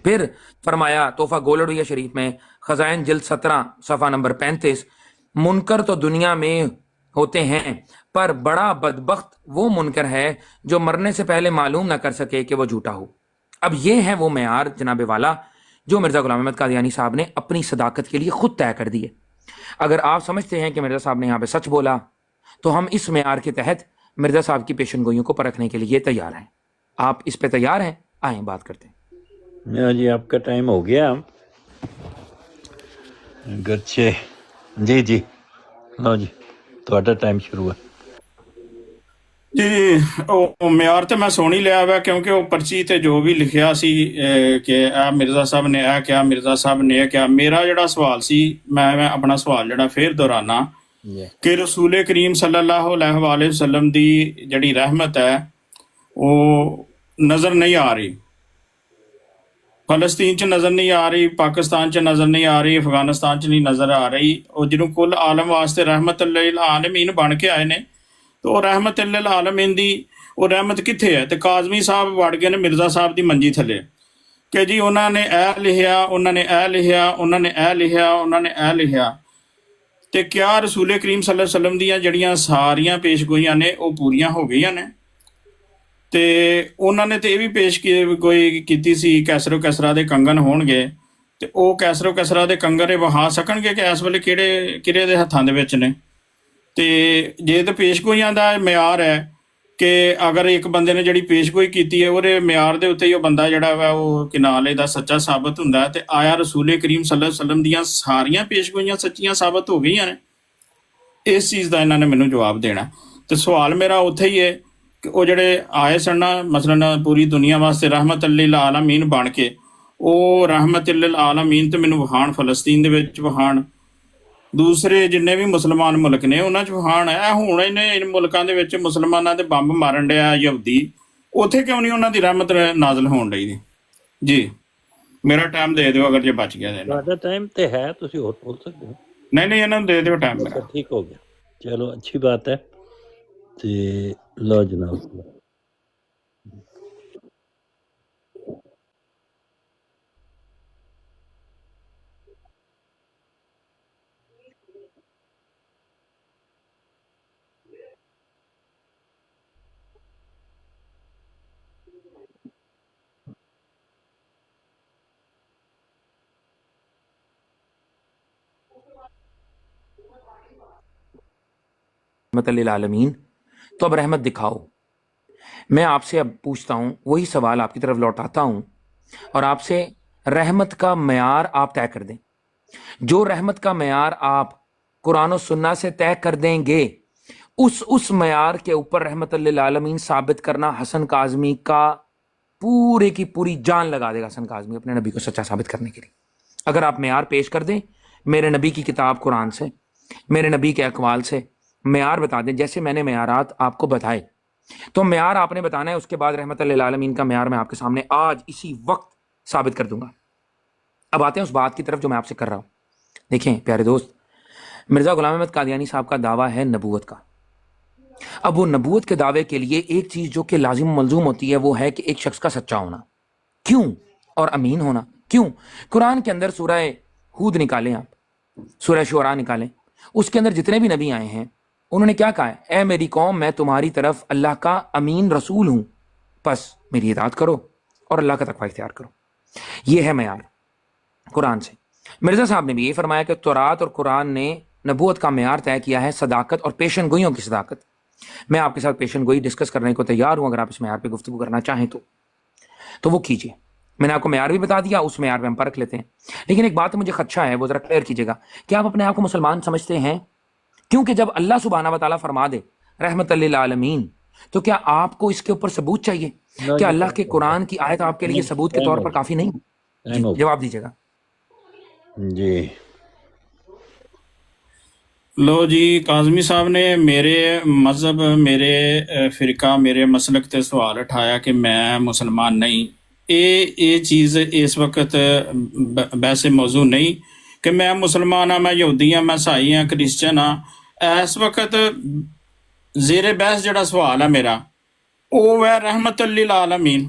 F: پھر فرمایا تحفہ گولڈویہ شریف میں خزائن جلد 17 صفحہ نمبر 35، منکر تو دنیا میں ہوتے ہیں پر بڑا بدبخت وہ منکر ہے جو مرنے سے پہلے معلوم نہ کر سکے کہ وہ جھوٹا ہو۔ اب یہ ہے وہ معیار جناب والا جو مرزا غلام احمد قادیانی صاحب نے اپنی صداقت کے لیے خود طے کر دیے۔ اگر آپ سمجھتے ہیں کہ مرزا صاحب نے یہاں پہ سچ بولا تو ہم اس معیار کے تحت مرزا صاحب کی پیشن گوئیوں کو پرکھنے کے لیے تیار ہیں۔ آپ اس پہ تیار ہیں؟ آئیں بات کرتے ہیں۔
A: جی آپ کا ٹائم ہو گیا گرچہ جی لو جی ਤੁਹਾਡਾ ਟਾਈਮ ਸ਼ੁਰੂ ਹੈ
G: ਜੀ ਉਹ ਮਿਆਰ ਤੇ ਮੈਂ ਸੁਣ ਹੀ ਲਿਆ ਵਾ ਕਿਉਂਕਿ ਉਹ ਪਰਚੀ ਤੇ ਜੋ ਵੀ ਲਿਖਿਆ ਸੀ ਕਿ ਆ ਮਿਰਜ਼ਾ ਸਾਹਿਬ ਨੇ ਇਹ ਕਿਹਾ, ਮਿਰਜ਼ਾ ਸਾਹਿਬ ਨੇ ਇਹ ਕਿਹਾ। ਮੇਰਾ ਜਿਹੜਾ ਸਵਾਲ ਸੀ ਮੈਂ ਆਪਣਾ ਸਵਾਲ ਜਿਹੜਾ ਫੇਰ ਦੁਹਰਾਨਾ ਕਿ ਰਸੂਲ ਕਰੀਮ ਸੱਲੱਲਾਹੁ ਅਲੈਹਿ ਵਸੱਲਮ ਦੀ ਜਿਹੜੀ ਰਹਿਮਤ ਹੈ ਉਹ ਨਜ਼ਰ ਨਹੀਂ ਆ ਰਹੀ, فلسطین چ نظر نہیں آ رہی، پاکستان چ نظر نہیں آ رہی، افغانستان چ نہیں نظر آ رہی۔ اور جنہوں کل عالم واسطے رحمت للعالمین بن کے آئے نے تو وہ رحمت للعالمین دی وہ رحمت کتھے ہے؟ تو کاظمی صاحب وڑ گئے نے مرزا صاحب دی منجی تھلے کہ جی انہوں نے اے لکھیا، انہوں نے اے لکھیا، انہوں نے اے لکھیا، انہوں نے اے لکھیا۔ تے کیا رسول کریم صلی اللہ علیہ وسلم دیاں جڑیاں ساریاں پیش گوئیاں نے وہ پوریاں ہو گئیاں نے؟ تے انہوں نے تو یہ بھی پیش گوئی کیتی سی کیسر و کسرا دے کنگن ہون گے تے او کیسر و کسرا دے کنگن وہا سکن گے کہ اس ویلے کہڑے دے ہتھاں دے وچ نے؟ تے جے تے پیش گوئیاں دا معیار ہے کہ اگر ایک بندے نے جڑی پیش گوئی کیتی ہے وہ معیار دے اتنے ہی وہ بندہ جڑا وا وہ کنالے دا سچا ثابت ہوندا ہے، تے آیا رسول کریم صلی اللہ علیہ وسلم دیاں ساریاں پیش گوئیاں سچیاں ثابت ہو گئیاں نے؟ اس چیز دا انہوں نے مینوں جواب دینا۔ تے سوال میرا اتھے ہی ہے کہ وہ جڑے آئے سن نا مثلاً پوری دنیا واسطے رحمت للعالمین بن کے وہ رحمت للعالمین تے مینوں وہان فلسطین دے وچ وہان، دوسرے جننے بھی مسلمان ملک نے انہاں چ وہان ہے۔ ہن ان ملکاں دے وچ مسلماناں دے بمب مارن ڈیا یہودی، اوتھے کیوں نہیں انہاں دی رحمت نازل ہون ڈئی دی؟ جی میرا ٹائم دے دیو اگر جے بچ گیا دینا۔
A: ਤੁਹਾਡਾ ਟਾਈਮ ਤੇ ਹੈ, ਤੁਸੀਂ ਹੋਰ ਬੋਲ ਸਕਦੇ ਹੋ।
G: نہیں انہاں نوں دے دیو ٹائم میرا۔
A: ٹھیک ہو گیا، چلو اچھی بات ہے۔ تے لو جناب
F: رحمت للعالمین، تو اب رحمت دکھاؤ۔ میں آپ سے اب پوچھتا ہوں، وہی سوال آپ کی طرف لوٹاتا ہوں اور آپ سے رحمت کا معیار آپ طے کر دیں۔ جو رحمت کا معیار آپ قرآن و سنت سے طے کر دیں گے اس معیار کے اوپر رحمت للعالمین ثابت کرنا حسن کاظمی کا پورے کی پوری جان لگا دے گا۔ حسن کاظمی اپنے نبی کو سچا ثابت کرنے کے لیے اگر آپ معیار پیش کر دیں میرے نبی کی کتاب قرآن سے، میرے نبی کے اقوال سے، معیار بتا دیں جیسے میں نے معیارات آپ کو بتائے، تو معیار آپ نے بتانا ہے۔ اس کے بعد رحمت للعالمین کا معیار میں آپ کے سامنے آج اسی وقت ثابت کر دوں گا۔ اب آتے ہیں اس بات کی طرف جو میں آپ سے کر رہا ہوں۔ دیکھیں پیارے دوست، مرزا غلام احمد قادیانی صاحب کا دعویٰ ہے نبوت کا۔ اب وہ نبوت کے دعوے کے لیے ایک چیز جو کہ لازم ملزوم ہوتی ہے وہ ہے کہ ایک شخص کا سچا ہونا۔ کیوں؟ اور امین ہونا۔ کیوں؟ قرآن کے اندر سورہ ہود نکالیں، آپ سورہ شعراء نکالیں، اس کے اندر جتنے بھی نبی آئے ہیں انہوں نے کیا کہا ہے؟ اے میری قوم، میں تمہاری طرف اللہ کا امین رسول ہوں، پس میری اطاعت کرو اور اللہ کا تقوی اختیار کرو۔ یہ ہے معیار قرآن سے۔ مرزا صاحب نے بھی یہ فرمایا کہ تورات اور قرآن نے نبوت کا معیار طے کیا ہے صداقت اور پیشن گوئیوں کی صداقت۔ میں آپ کے ساتھ پیشن گوئی ڈسکس کرنے کو تیار ہوں، اگر آپ اس معیار پہ گفتگو کرنا چاہیں تو وہ کیجیے۔ میں نے آپ کو معیار بھی بتا دیا, اس معیار پہ ہم پرکھ لیتے ہیں. لیکن ایک بات مجھے خدشہ ہے, وہ ذرا کلیئر کیجیے گا. کیا آپ اپنے آپ کو مسلمان سمجھتے ہیں؟ کیونکہ جب اللہ سبحانہ و تعالیٰ فرما دے رحمت للعالمین, تو کیا آپ کو اس کے اوپر ثبوت چاہیے؟ کیا اللہ کے قرآن کی آیت آپ کے لیے ثبوت کے طور پر کافی نہیں؟ جی جواب دیجیے گا.
H: جی
G: لو جی, کاظمی صاحب نے میرے مذہب, میرے فرقہ, میرے مسلک تے سوال اٹھایا کہ میں مسلمان نہیں. یہ چیز اس وقت بحث موضوع نہیں کہ میں مسلمان ہاں, میں یہودی ہاں, میں عیسائی ہاں, کرسچن ہاں. اس وقت زیر بحث جڑا سوال ہے میرا, وہ ہے رحمت للعالمین.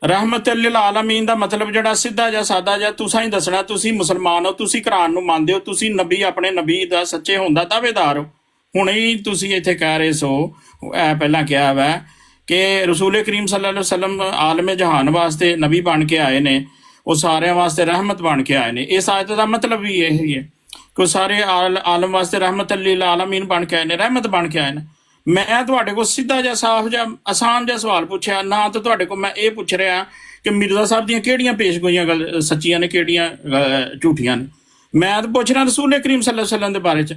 G: رحمت للعالمین دا مطلب جڑا سیدھا جا سادہ جا تساں ہی دسنا. تسی مسلمان ہو, تسی قرآن نو مانتے ہو, تسی نبی اپنے نبی دا سچے ہوندا دعوے دار ہو. ہن ہی تسی ایتھے کہہ رہے سو, اے پہلاں کیا ہوا کہ رسول کریم صلی اللہ علیہ وسلم عالم جہان واسطے نبی بن کے آئے نے, وہ سارے واسطے رحمت بن کے آئے نے. اس آیت دا مطلب بھی یہی ہے کہ سارے عالم واسطے رحمت للعالمین بن کے آئے نے, رحمت بن کے آئے نے. میں تواڈے کو سیدھا جا صاف جا آسان جا سوال پوچھیا نہ, تو تواڈے کو میں یہ پوچھ رہا کہ مرزا صاحب دیاں کیڑیاں پیش گوئیاں سچیاں نے, کیڑیاں جھوٹیاں نے. میں تو پوچھ رہا رسول کریم صلی اللہ علیہ وسلم دے بارے چ.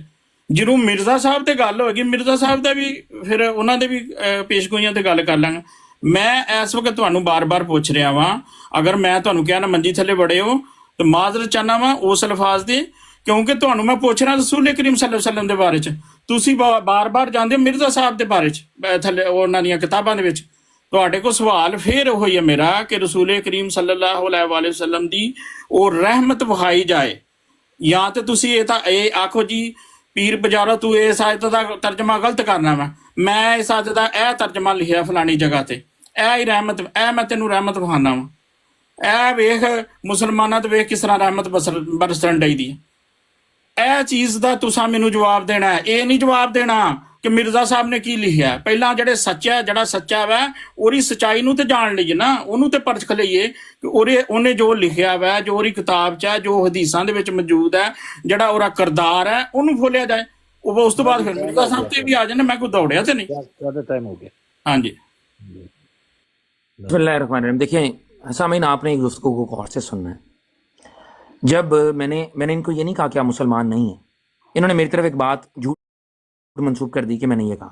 G: جدوں مرزا صاحب تے گل ہوئے گی, مرزا صاحب دا بھی پھر انہاں دے بھی پیش گوئیاں تے گل کر لاں گا. میں اس وقت تانوں بار بار پوچھ رہا واں, اگر میں تانوں کہنا منجی تھلے بڑے ہو تو معذرت چاہنا واں اس الفاظ دی, کیونکہ تانوں میں پوچھ رہا رسول کریم صلی اللہ علیہ وسلم دے بارے چ. تسی بار بار جاندے مرزا صاحب دے بارے چ تھلے انہاں دیاں کتاباں دے وچ. تواڈے کو سوال پھر ہوئی ہے میرا کہ رسول کریم صلی اللہ علیہ وآلہ وسلم دی او رحمت وکھائی جائے, یا تے تسی اے آکھو جی پیر بجارو تو اس آیت دا ترجمہ غلط کرنا وا, میں اس آیت دا اے ترجمہ لکھیا فلانی جگہ تے, اے ہی رحمت, اے میں تینوں رحمت وکھانا وا, اے ویکھ مسلماناں تے ویکھ کس طرح رحمت برسن ڈئی دی. اے چیز دا تساں مینوں جواب دینا ہے. اے نہیں جواب دینا کہ مرزا صاحب نے کی لکھیا ہے. پہلاں جڑا سچا ہے اوری سچائی نو تے جان لئیے نا, اونوں تے پرکھ لئیے کہ اونے جو لکھیا ہے, جو اوری کتاب چ ہے, جو حدیثاں دے وچ موجود ہے, جڑا اورا کردار ہے اونوں کھولیا جائے. وہ اس تو بعد پھر مرزا صاحب تے بھی آ جانا. میں کوئی دوڑیا تے نہیں.
H: ٹائم ہو گیا.
G: ہاں جی
F: بسم اللہ الرحمن الرحیم. دیکھیں سامعین, آپ نے ایک گفتگو کو غور سے سننا ہے. جب میں نے ان کو یہ نہیں کہا کہ آپ مسلمان نہیں ہیں. انہوں نے میری طرف ایک بات جھوٹ منسوب کر دی کہ میں نے یہ کہا.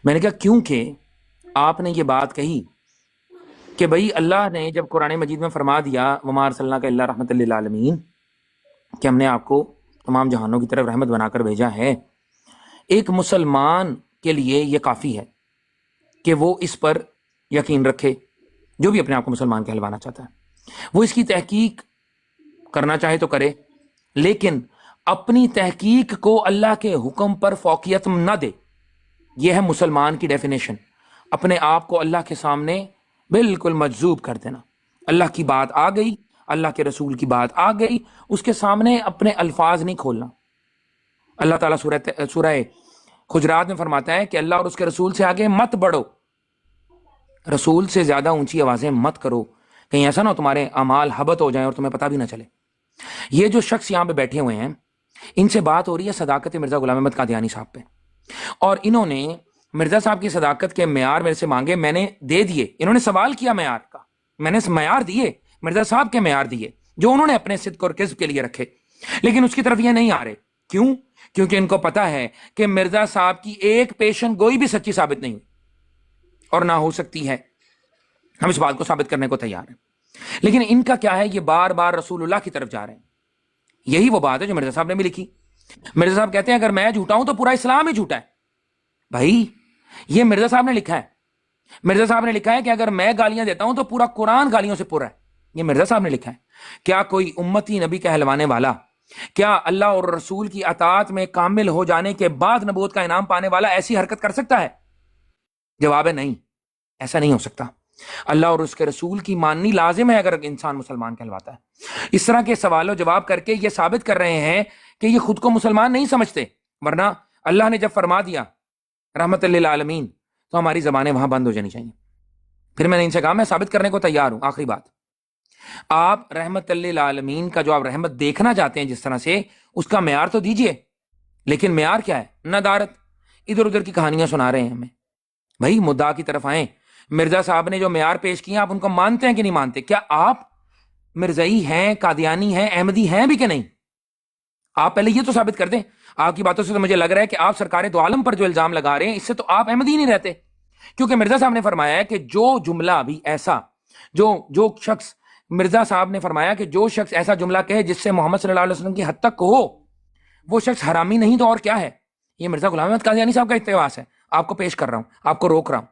F: میں نے کہا کیونکہ آپ نے یہ بات کہی کہ بھئی اللہ نے جب قرآن مجید میں فرما دیا وما ارسلناک الا رحمۃ للعالمین, کہ ہم نے آپ کو تمام جہانوں کی طرف رحمت بنا کر بھیجا ہے, ایک مسلمان کے لیے یہ کافی ہے کہ وہ اس پر یقین رکھے, جو بھی اپنے آپ کو مسلمان کہلوانا چاہتا ہے. وہ اس کی تحقیق کرنا چاہے تو کرے, لیکن اپنی تحقیق کو اللہ کے حکم پر فوقیت نہ دے. یہ ہے مسلمان کی ڈیفینیشن. اپنے آپ کو اللہ کے سامنے بالکل مجذوب کر دینا. اللہ کی بات آ گئی, اللہ کے رسول کی بات آ گئی, اس کے سامنے اپنے الفاظ نہیں کھولنا. اللہ تعالیٰ سورہ حجرات میں فرماتا ہے کہ اللہ اور اس کے رسول سے آگے مت بڑھو, رسول سے زیادہ اونچی آوازیں مت کرو, کہیں ایسا نہ ہو تمہارے اعمال حبط ہو جائیں اور تمہیں پتہ بھی نہ چلے. یہ جو شخص یہاں پہ بیٹھے ہوئے ہیں, ان سے بات ہو رہی ہے صداقت مرزا غلام احمد قادیانی صاحب پہ, اور انہوں نے مرزا صاحب کی صداقت کے معیار میرے سے مانگے, میں نے دے دیے. انہوں نے سوال کیا معیار کا, میں نے معیار دیے, مرزا صاحب کے معیار دیے جو انہوں نے اپنے صدق اور کذب کے لیے رکھے, لیکن اس کی طرف یہ نہیں آ رہے. کیوں؟ کیونکہ ان کو پتا ہے کہ مرزا صاحب کی ایک پیشن گوئی بھی سچی ثابت نہیں ہوئی اور نہ ہو سکتی ہے. ہم اس بات کو ثابت کرنے کو تیار ہیں, لیکن ان کا کیا ہے, یہ بار بار رسول اللہ کی طرف جا رہے ہیں. یہی وہ بات ہے جو مرزا صاحب نے بھی لکھی. مرزا صاحب کہتے ہیں اگر میں جھوٹا ہوں تو پورا اسلام ہی جھوٹا ہے. بھائی یہ مرزا صاحب نے لکھا ہے. مرزا صاحب نے لکھا ہے کہ اگر میں گالیاں دیتا ہوں تو پورا قرآن گالیوں سے پورا ہے. یہ مرزا صاحب نے لکھا ہے. کیا کوئی امتی نبی کہلوانے والا, کیا اللہ اور رسول کی اطاعت میں کامل ہو جانے کے بعد نبوت کا انعام پانے والا ایسی حرکت کر سکتا ہے؟ جواب ہے نہیں, ایسا نہیں ہو سکتا. اللہ اور اس کے رسول کی ماننی لازم ہے اگر انسان مسلمان کہلواتا ہے. اس طرح کے سوال و جواب کر کے یہ ثابت کر رہے ہیں کہ یہ خود کو مسلمان نہیں سمجھتے, ورنہ اللہ نے جب فرما دیا رحمت للعالمین تو ہماری زبانیں وہاں بند ہو جانی چاہیے. پھر میں نے ان سے کہا میں ثابت کرنے کو تیار ہوں. آخری بات, آپ رحمت للعالمین کا جو آپ رحمت دیکھنا چاہتے ہیں جس طرح سے, اس کا معیار تو دیجئے. لیکن معیار کیا ہے؟ ندارت, ادھر ادھر کی کہانیاں سنا رہے ہیں ہمیں. بھائی مدعا کی طرف آئیں, مرزا صاحب نے جو معیار پیش کیے آپ ان کو مانتے ہیں کہ نہیں مانتے؟ کیا آپ مرزائی ہیں، قادیانی ہیں، احمدی ہیں بھی کہ نہیں؟ آپ پہلے یہ تو ثابت کر دیں. آپ کی باتوں سے تو مجھے لگ رہا ہے کہ آپ سرکار دو عالم پر جو الزام لگا رہے ہیں اس سے تو آپ احمدی نہیں رہتے، کیونکہ مرزا صاحب نے فرمایا ہے کہ جو جملہ بھی ایسا جو شخص، مرزا صاحب نے فرمایا کہ جو شخص ایسا جملہ کہے جس سے محمد صلی اللہ علیہ وسلم کی حد تک ہو وہ شخص حرامی نہیں تو اور کیا ہے. یہ مرزا غلام احمد قادیانی صاحب کا اقتباس ہے، آپ کو پیش کر رہا ہوں، آپ کو روک رہا ہوں.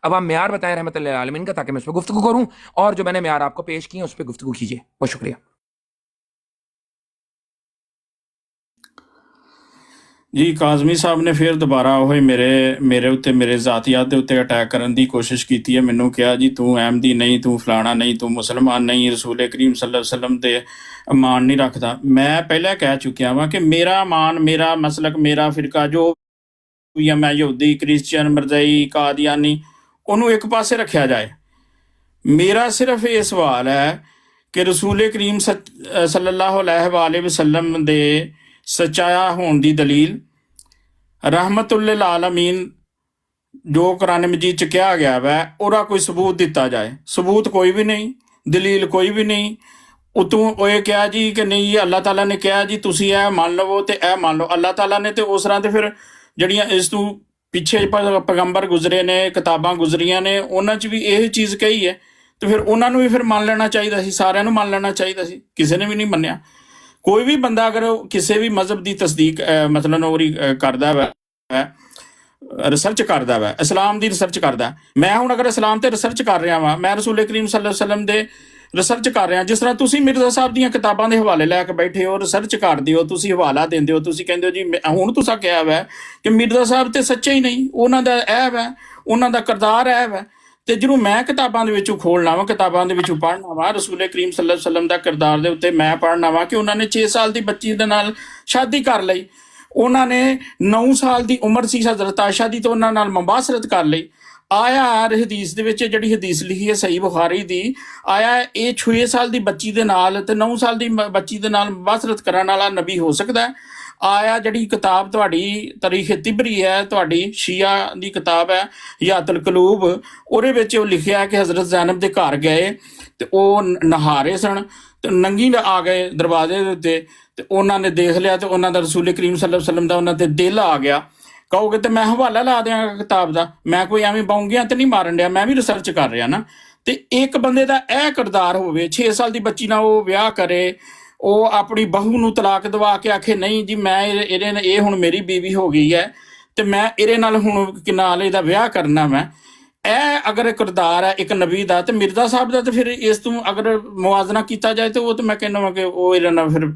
F: اب آپ معیار بتائیں رحمۃ اللہ عالمین کا تاکہ میں اس پہ گفتگو کروں، اور جو میں نے معیار آپ کو پیش کی اس پہ گفتگو کیجیے. بہت شکریہ.
G: ਜੀ ਕਾਜ਼ਮੀ ਸਾਹਿਬ ਨੇ ਫਿਰ ਦੁਬਾਰਾ ਉਹ ਮੇਰੇ ਉੱਤੇ, ਮੇਰੇ ਜ਼ਾਤੀਆਤ ਦੇ ਉੱਤੇ ਅਟੈਕ ਕਰਨ ਦੀ ਕੋਸ਼ਿਸ਼ ਕੀਤੀ ਹੈ. ਮੈਨੂੰ ਕਿਹਾ ਜੀ ਤੂੰ ਅਹਿਮਦੀ ਨਹੀਂ, ਤੂੰ ਫਲਾਣਾ ਨਹੀਂ, ਤੂੰ ਮੁਸਲਮਾਨ ਨਹੀਂ, ਰਸੂਲ ਕਰੀਮ ਸੱਲੱਲਾਹੁ ਅਲੈਹਿ ਵਸੱਲਮ ਦੇ ਮਾਣ ਨਹੀਂ ਰੱਖਦਾ. ਮੈਂ ਪਹਿਲਾਂ ਕਹਿ ਚੁੱਕਿਆ ਵਾਂ ਕਿ ਮੇਰਾ ਮਾਣ, ਮੇਰਾ ਮਸਲਕ, ਮੇਰਾ ਫਿਰਕਾ ਜੋ ਵੀ ਆ, ਮੈਂ ਯਹੂਦੀ, ਕ੍ਰਿਸਚੀਅਨ, ਮਰਜ਼ਈ, ਕਾਦੀਆਨੀ, ਉਹਨੂੰ ਇੱਕ ਪਾਸੇ ਰੱਖਿਆ ਜਾਏ. ਮੇਰਾ ਸਿਰਫ ਇਹ ਸਵਾਲ ਹੈ ਕਿ ਰਸੂਲ ਕਰੀਮ ਸੱਲੱਲਾਹੁ ਅਲੈਹਿ ਵਸੱਲਮ ਦੇ ਸੱਚਾ ਹੋਣ ਦੀ ਦਲੀਲ ਰਹਿਮਤੁਲ ਆਲਮੀਨ ਜੋ ਕੁਰਾਨ ਮਜੀਦ ਚ ਕਿਹਾ ਗਿਆ ਵੈ ਉਹਦਾ ਕੋਈ ਸਬੂਤ ਦਿੱਤਾ ਜਾਏ. ਸਬੂਤ ਕੋਈ ਵੀ ਨਹੀਂ, ਦਲੀਲ ਕੋਈ ਵੀ ਨਹੀਂ. ਉਤੋਂ ਉਹ ਇਹ ਕਿਹਾ ਜੀ ਕਿ ਨਹੀਂ ਅੱਲਾਹ ਤਾਲਾ ਨੇ ਕਿਹਾ ਜੀ ਤੁਸੀਂ ਇਹ ਮੰਨ ਲਵੋ ਤੇ ਇਹ ਮੰਨ ਲਓ. ਅੱਲਾਹ ਤਾਲਾ ਨੇ ਤੇ ਉਸ ਤਰ੍ਹਾਂ ਤੇ ਫਿਰ ਜਿਹੜੀਆਂ ਇਸ ਤੋਂ ਪਿੱਛੇ ਪੈਗੰਬਰ ਗੁਜ਼ਰੇ ਨੇ, ਕਿਤਾਬਾਂ ਗੁਜ਼ਰੀਆਂ ਨੇ, ਉਹਨਾਂ 'ਚ ਵੀ ਇਹ ਚੀਜ਼ ਕਹੀ ਹੈ ਤੇ ਫਿਰ ਉਹਨਾਂ ਨੂੰ ਵੀ ਫਿਰ ਮੰਨ ਲੈਣਾ ਚਾਹੀਦਾ ਸੀ, ਸਾਰਿਆਂ ਨੂੰ ਮੰਨ ਲੈਣਾ ਚਾਹੀਦਾ ਸੀ. ਕਿਸੇ ਨੇ ਵੀ ਨਹੀਂ ਮੰਨਿਆ. ਕੋਈ ਵੀ ਬੰਦਾ ਅਗਰ ਕਿਸੇ ਵੀ ਮਜ਼ਹਬ ਦੀ ਤਸਦੀਕ ਮਤਲਬ ਉਹਦੀ ਕਰਦਾ ਵਾ, ਰਿਸਰਚ ਕਰਦਾ ਵਾ, ਇਸਲਾਮ ਦੀ ਰਿਸਰਚ ਕਰਦਾ, ਮੈਂ ਹੁਣ ਅਗਰ ਇਸਲਾਮ ਤੇ ਰਿਸਰਚ ਕਰ ਰਿਹਾ ਵਾਂ, ਮੈਂ ਰਸੂਲ ਕਰੀਮ ਸੱਲੱਲਾਹੁ ਅਲੈਹਿ ਵਸੱਲਮ ਦੇ ਰਿਸਰਚ ਕਰ ਰਿਹਾ, ਜਿਸ ਤਰ੍ਹਾਂ ਤੁਸੀਂ ਮਿਰਜ਼ਾ ਸਾਹਿਬ ਦੀਆਂ ਕਿਤਾਬਾਂ ਦੇ ਹਵਾਲੇ ਲੈ ਕੇ ਬੈਠੇ ਹੋ, ਰਿਸਰਚ ਕਰਦੇ ਹੋ, ਤੁਸੀਂ ਹਵਾਲਾ ਦਿੰਦੇ ਹੋ, ਤੁਸੀਂ ਕਹਿੰਦੇ ਹੋ ਜੀ ਹੁਣ ਤੁਸੀਂ ਕਿਹਾ ਵਾ ਕਿ ਮਿਰਜ਼ਾ ਸਾਹਿਬ ਤੇ ਸੱਚੇ ਹੀ ਨਹੀਂ, ਉਹਨਾਂ ਦਾ ਇਹ ਵਾ, ਉਹਨਾਂ ਦਾ ਕਿਰਦਾਰ ਇਹ ਵਾ. ਤੇ ਜਦੋਂ ਮੈਂ ਕਿਤਾਬਾਂ ਦੇ ਵਿੱਚੋਂ ਖੋਲ੍ਹਣਾ ਵਾ, ਕਿਤਾਬਾਂ ਦੇ ਵਿੱਚੋਂ ਪੜ੍ਹਨਾ ਵਾ, ਰਸੂਲ ਕਰੀਮ ਸੱਲੱਲਾਹੁ ਅਲੈਹਿ ਵਸੱਲਮ ਦਾ ਕਿਰਦਾਰ ਦੇ ਉੱਤੇ ਮੈਂ ਪੜ੍ਹਨਾ ਵਾ ਕਿ ਉਹਨਾਂ ਨੇ 6 ਸਾਲ ਦੀ ਬੱਚੀ ਦੇ ਨਾਲ ਸ਼ਾਦੀ ਕਰ ਲਈ, ਉਹਨਾਂ ਨੇ 9 ਸਾਲ ਦੀ ਉਮਰ ਸੀ ਹਜ਼ਰਤ ਆਇਸ਼ਾ ਦੀ ਤੇ ਉਹਨਾਂ ਨਾਲ ਮੁਬਾਸ਼ਰਤ ਕਰ ਲਈ. ਆਇਆ ਹਦੀਸ ਦੇ ਵਿੱਚ, ਜਿਹੜੀ ਹਦੀਸ ਲਿਖੀ ਹੈ ਸਹੀ ਬੁਖਾਰੀ ਦੀ, ਆਇਆ ਇਹ 6 ਸਾਲ ਦੀ ਬੱਚੀ ਦੇ ਨਾਲ ਤੇ 9 ਸਾਲ ਦੀ ਬੱਚੀ ਦੇ ਨਾਲ ਮੁਬਾਸ਼ਰਤ ਕਰਨ ਵਾਲਾ ਨਬੀ ਹੋ ਸਕਦਾ ਹੈ? ਆਇਆ ਜਿਹੜੀ ਕਿਤਾਬ ਤੁਹਾਡੀ ਤਾਰੀਖ ਤਿਬਰੀ ਹੈ, ਤੁਹਾਡੀ ਸ਼ੀਆ ਦੀ ਕਿਤਾਬ ਹੈ ਹਯਾਤੁਲ ਕਲੂਬ, ਉਹਦੇ ਵਿੱਚ ਉਹ ਲਿਖਿਆ ਕਿ ਹਜ਼ਰਤ ਜ਼ੈਨਬ ਦੇ ਘਰ ਗਏ ਤੇ ਉਹ ਨਹਾ ਰਹੇ ਸਨ ਤੇ ਨੰਗੀ ਆ ਗਏ ਦਰਵਾਜ਼ੇ ਦੇ ਉੱਤੇ ਤੇ ਉਹਨਾਂ ਨੇ ਦੇਖ ਲਿਆ ਤੇ ਉਹਨਾਂ ਦਾ ਰਸੂਲ ਕਰੀਮ ਸੱਲੱਲਾਹੁ ਅਲੈਹਿ ਵਸੱਲਮ ਦਾ ਉਹਨਾਂ ਤੇ ਦਿਲ ਆ ਗਿਆ. ਕਹੋਗੇ ਤੇ ਮੈਂ ਹਵਾਲਾ ਲਾ ਦਿਆਂਗਾ ਕਿਤਾਬ ਦਾ, ਮੈਂ ਕੋਈ ਐਵੇਂ ਬਾਉਂਗੀਆਂ ਤੇ ਨਹੀਂ ਮਾਰਨ ਡਿਆ, ਮੈਂ ਵੀ ਰਿਸਰਚ ਕਰ ਰਿਹਾ ਨਾ. ਤੇ ਇੱਕ ਬੰਦੇ ਦਾ ਇਹ ਕਿਰਦਾਰ ਹੋਵੇ, 6 ਸਾਲ ਦੀ ਬੱਚੀ ਨਾਲ ਉਹ ਵਿਆਹ ਕਰੇ, ਉਹ ਆਪਣੀ ਬਹੂ ਨੂੰ ਤਲਾਕ ਦਵਾ ਕੇ ਆਖੇ ਨਹੀਂ ਜੀ ਮੈਂ ਇਹ ਹੁਣ ਮੇਰੀ ਬੀਵੀ ਹੋ ਗਈ ਹੈ ਤੇ ਮੈਂ ਇਹਦੇ ਨਾਲ ਹੁਣ ਨਾਲ ਇਹਦਾ ਵਿਆਹ ਕਰਨਾ ਮੈਂ, ਇਹ ਅਗਰ ਕਿਰਦਾਰ ਹੈ ਇੱਕ ਨਬੀ ਦਾ ਤੇ ਮਿਰਜ਼ਾ ਸਾਹਿਬ ਦਾ, ਤੇ ਫਿਰ ਇਸ ਤੋਂ ਅਗਰ ਮੁਆਜ਼ਨਾ ਕੀਤਾ ਜਾਏ ਤੇ ਉਹ ਤੇ ਮੈਂ ਕਹਿੰਦਾ ਕਿ ਉਹ ਇਹਦੇ ਨਾਲ ਫਿਰ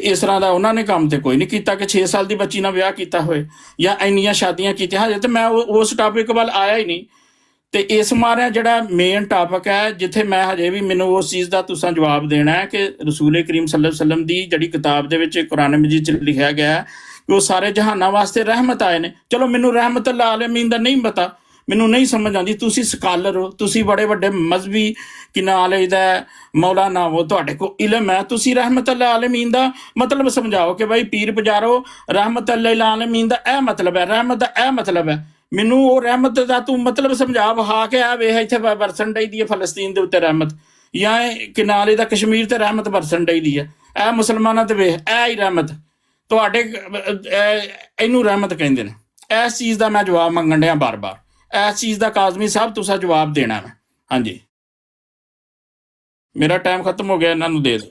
G: ਇਸ ਤਰ੍ਹਾਂ ਦਾ ਉਹਨਾਂ ਨੇ ਕੰਮ ਤੇ ਕੋਈ ਨਹੀਂ ਕੀਤਾ ਕਿ 6 ਸਾਲ ਦੀ ਬੱਚੀ ਨਾਲ ਵਿਆਹ ਕੀਤਾ ਹੋਏ ਜਾਂ ਇੰਨੀਆਂ ਸ਼ਾਦੀਆਂ ਕੀਤੀਆਂ. ਹਜੇ ਤੇ ਮੈਂ ਉਸ ਟਾਪਿਕ ਵੱਲ ਆਇਆ ਹੀ ਨਹੀਂ. ਤੇ ਇਸ ਮਾਰਿਆ ਜਿਹੜਾ ਮੇਨ ਟਾਪਿਕ ਹੈ ਜਿੱਥੇ ਮੈਂ ਹਜੇ ਵੀ ਮੈਨੂੰ ਉਸ ਚੀਜ਼ ਦਾ ਤੁਸੀਂ ਜਵਾਬ ਦੇਣਾ ਹੈ ਕਿ ਰਸੂਲ ਕਰੀਮ ਸੱਲੱਲਾਹੁ ਅਲੈਹਿ ਵਸੱਲਮ ਦੀ ਜਿਹੜੀ ਕਿਤਾਬ ਦੇ ਵਿੱਚ ਕੁਰਾਨ ਮਜੀਦ 'ਚ ਲਿਖਿਆ ਗਿਆ ਹੈ ਕਿ ਉਹ ਸਾਰੇ ਜਹਾਨਾਂ ਵਾਸਤੇ ਰਹਿਮਤ ਆਏ ਨੇ. ਚਲੋ ਮੈਨੂੰ ਰਹਿਮਤੁਲ ਆਲਮੀਨ ਦਾ ਨਹੀਂ ਪਤਾ, ਮੈਨੂੰ ਨਹੀਂ ਸਮਝ ਆਉਂਦੀ, ਤੁਸੀਂ ਸਕਾਲਰ ਹੋ, ਤੁਸੀਂ ਬੜੇ ਵੱਡੇ ਮਜ਼ਹਬੀ ਕਿ ਨਾਲ ਇਹਦਾ ਮੌਲਾਨਾ ਹੋ, ਤੁਹਾਡੇ ਕੋਲ ਇਲਮ ਹੈ, ਤੁਸੀਂ ਰਹਿਮਤੁਲ ਆਲਮੀਨ ਦਾ ਮਤਲਬ ਸਮਝਾਓ ਕਿ ਭਾਈ ਪੀਰ ਪੁਜਾਰੋ ਰਹਿਮਤੁਲ ਆਲਮੀਨ ਦਾ ਇਹ ਮਤਲਬ ਹੈ, ਰਹਿਮਤ ਦਾ ਇਹ ਮਤਲਬ ਹੈ. ਮੈਨੂੰ ਉਹ ਰਹਿਮਤ ਦਾ ਤੂੰ ਮਤਲਬ ਸਮਝਾ, ਵਹਾ ਕੇ ਆ ਵੇਖ ਇੱਥੇ ਵਰਸਣ ਡਈ ਦੀ ਹੈ ਫਲਸਤੀਨ ਦੇ ਉੱਤੇ ਰਹਿਮਤ, ਜਾਂ ਕਿ ਨਾਲ ਇਹਦਾ ਕਸ਼ਮੀਰ ਤੇ ਰਹਿਮਤ ਵਰਸਣ ਡਈ ਦੀ ਹੈ, ਇਹ ਮੁਸਲਮਾਨਾਂ ਤੇ ਵੇਖ ਇਹ ਹੀ ਰਹਿਮਤ, ਤੁਹਾਡੇ ਇਹਨੂੰ ਰਹਿਮਤ ਕਹਿੰਦੇ ਨੇ. ਇਸ ਚੀਜ਼ ਦਾ ਮੈਂ ਜਵਾਬ ਮੰਗਣ ਡਿਆ ਬਾਰ-ਬਾਰ, ਇਸ ਚੀਜ਼ ਦਾ ਕਾਜ਼ਮੀ ਸਾਹਿਬ ਤੁਸੀਂ ਜਵਾਬ ਦੇਣਾ ਵਾ. ਹਾਂਜੀ ਮੇਰਾ ਟਾਈਮ ਖਤਮ ਹੋ ਗਿਆ, ਇਹਨਾਂ ਨੂੰ ਦੇ ਦਿਓ.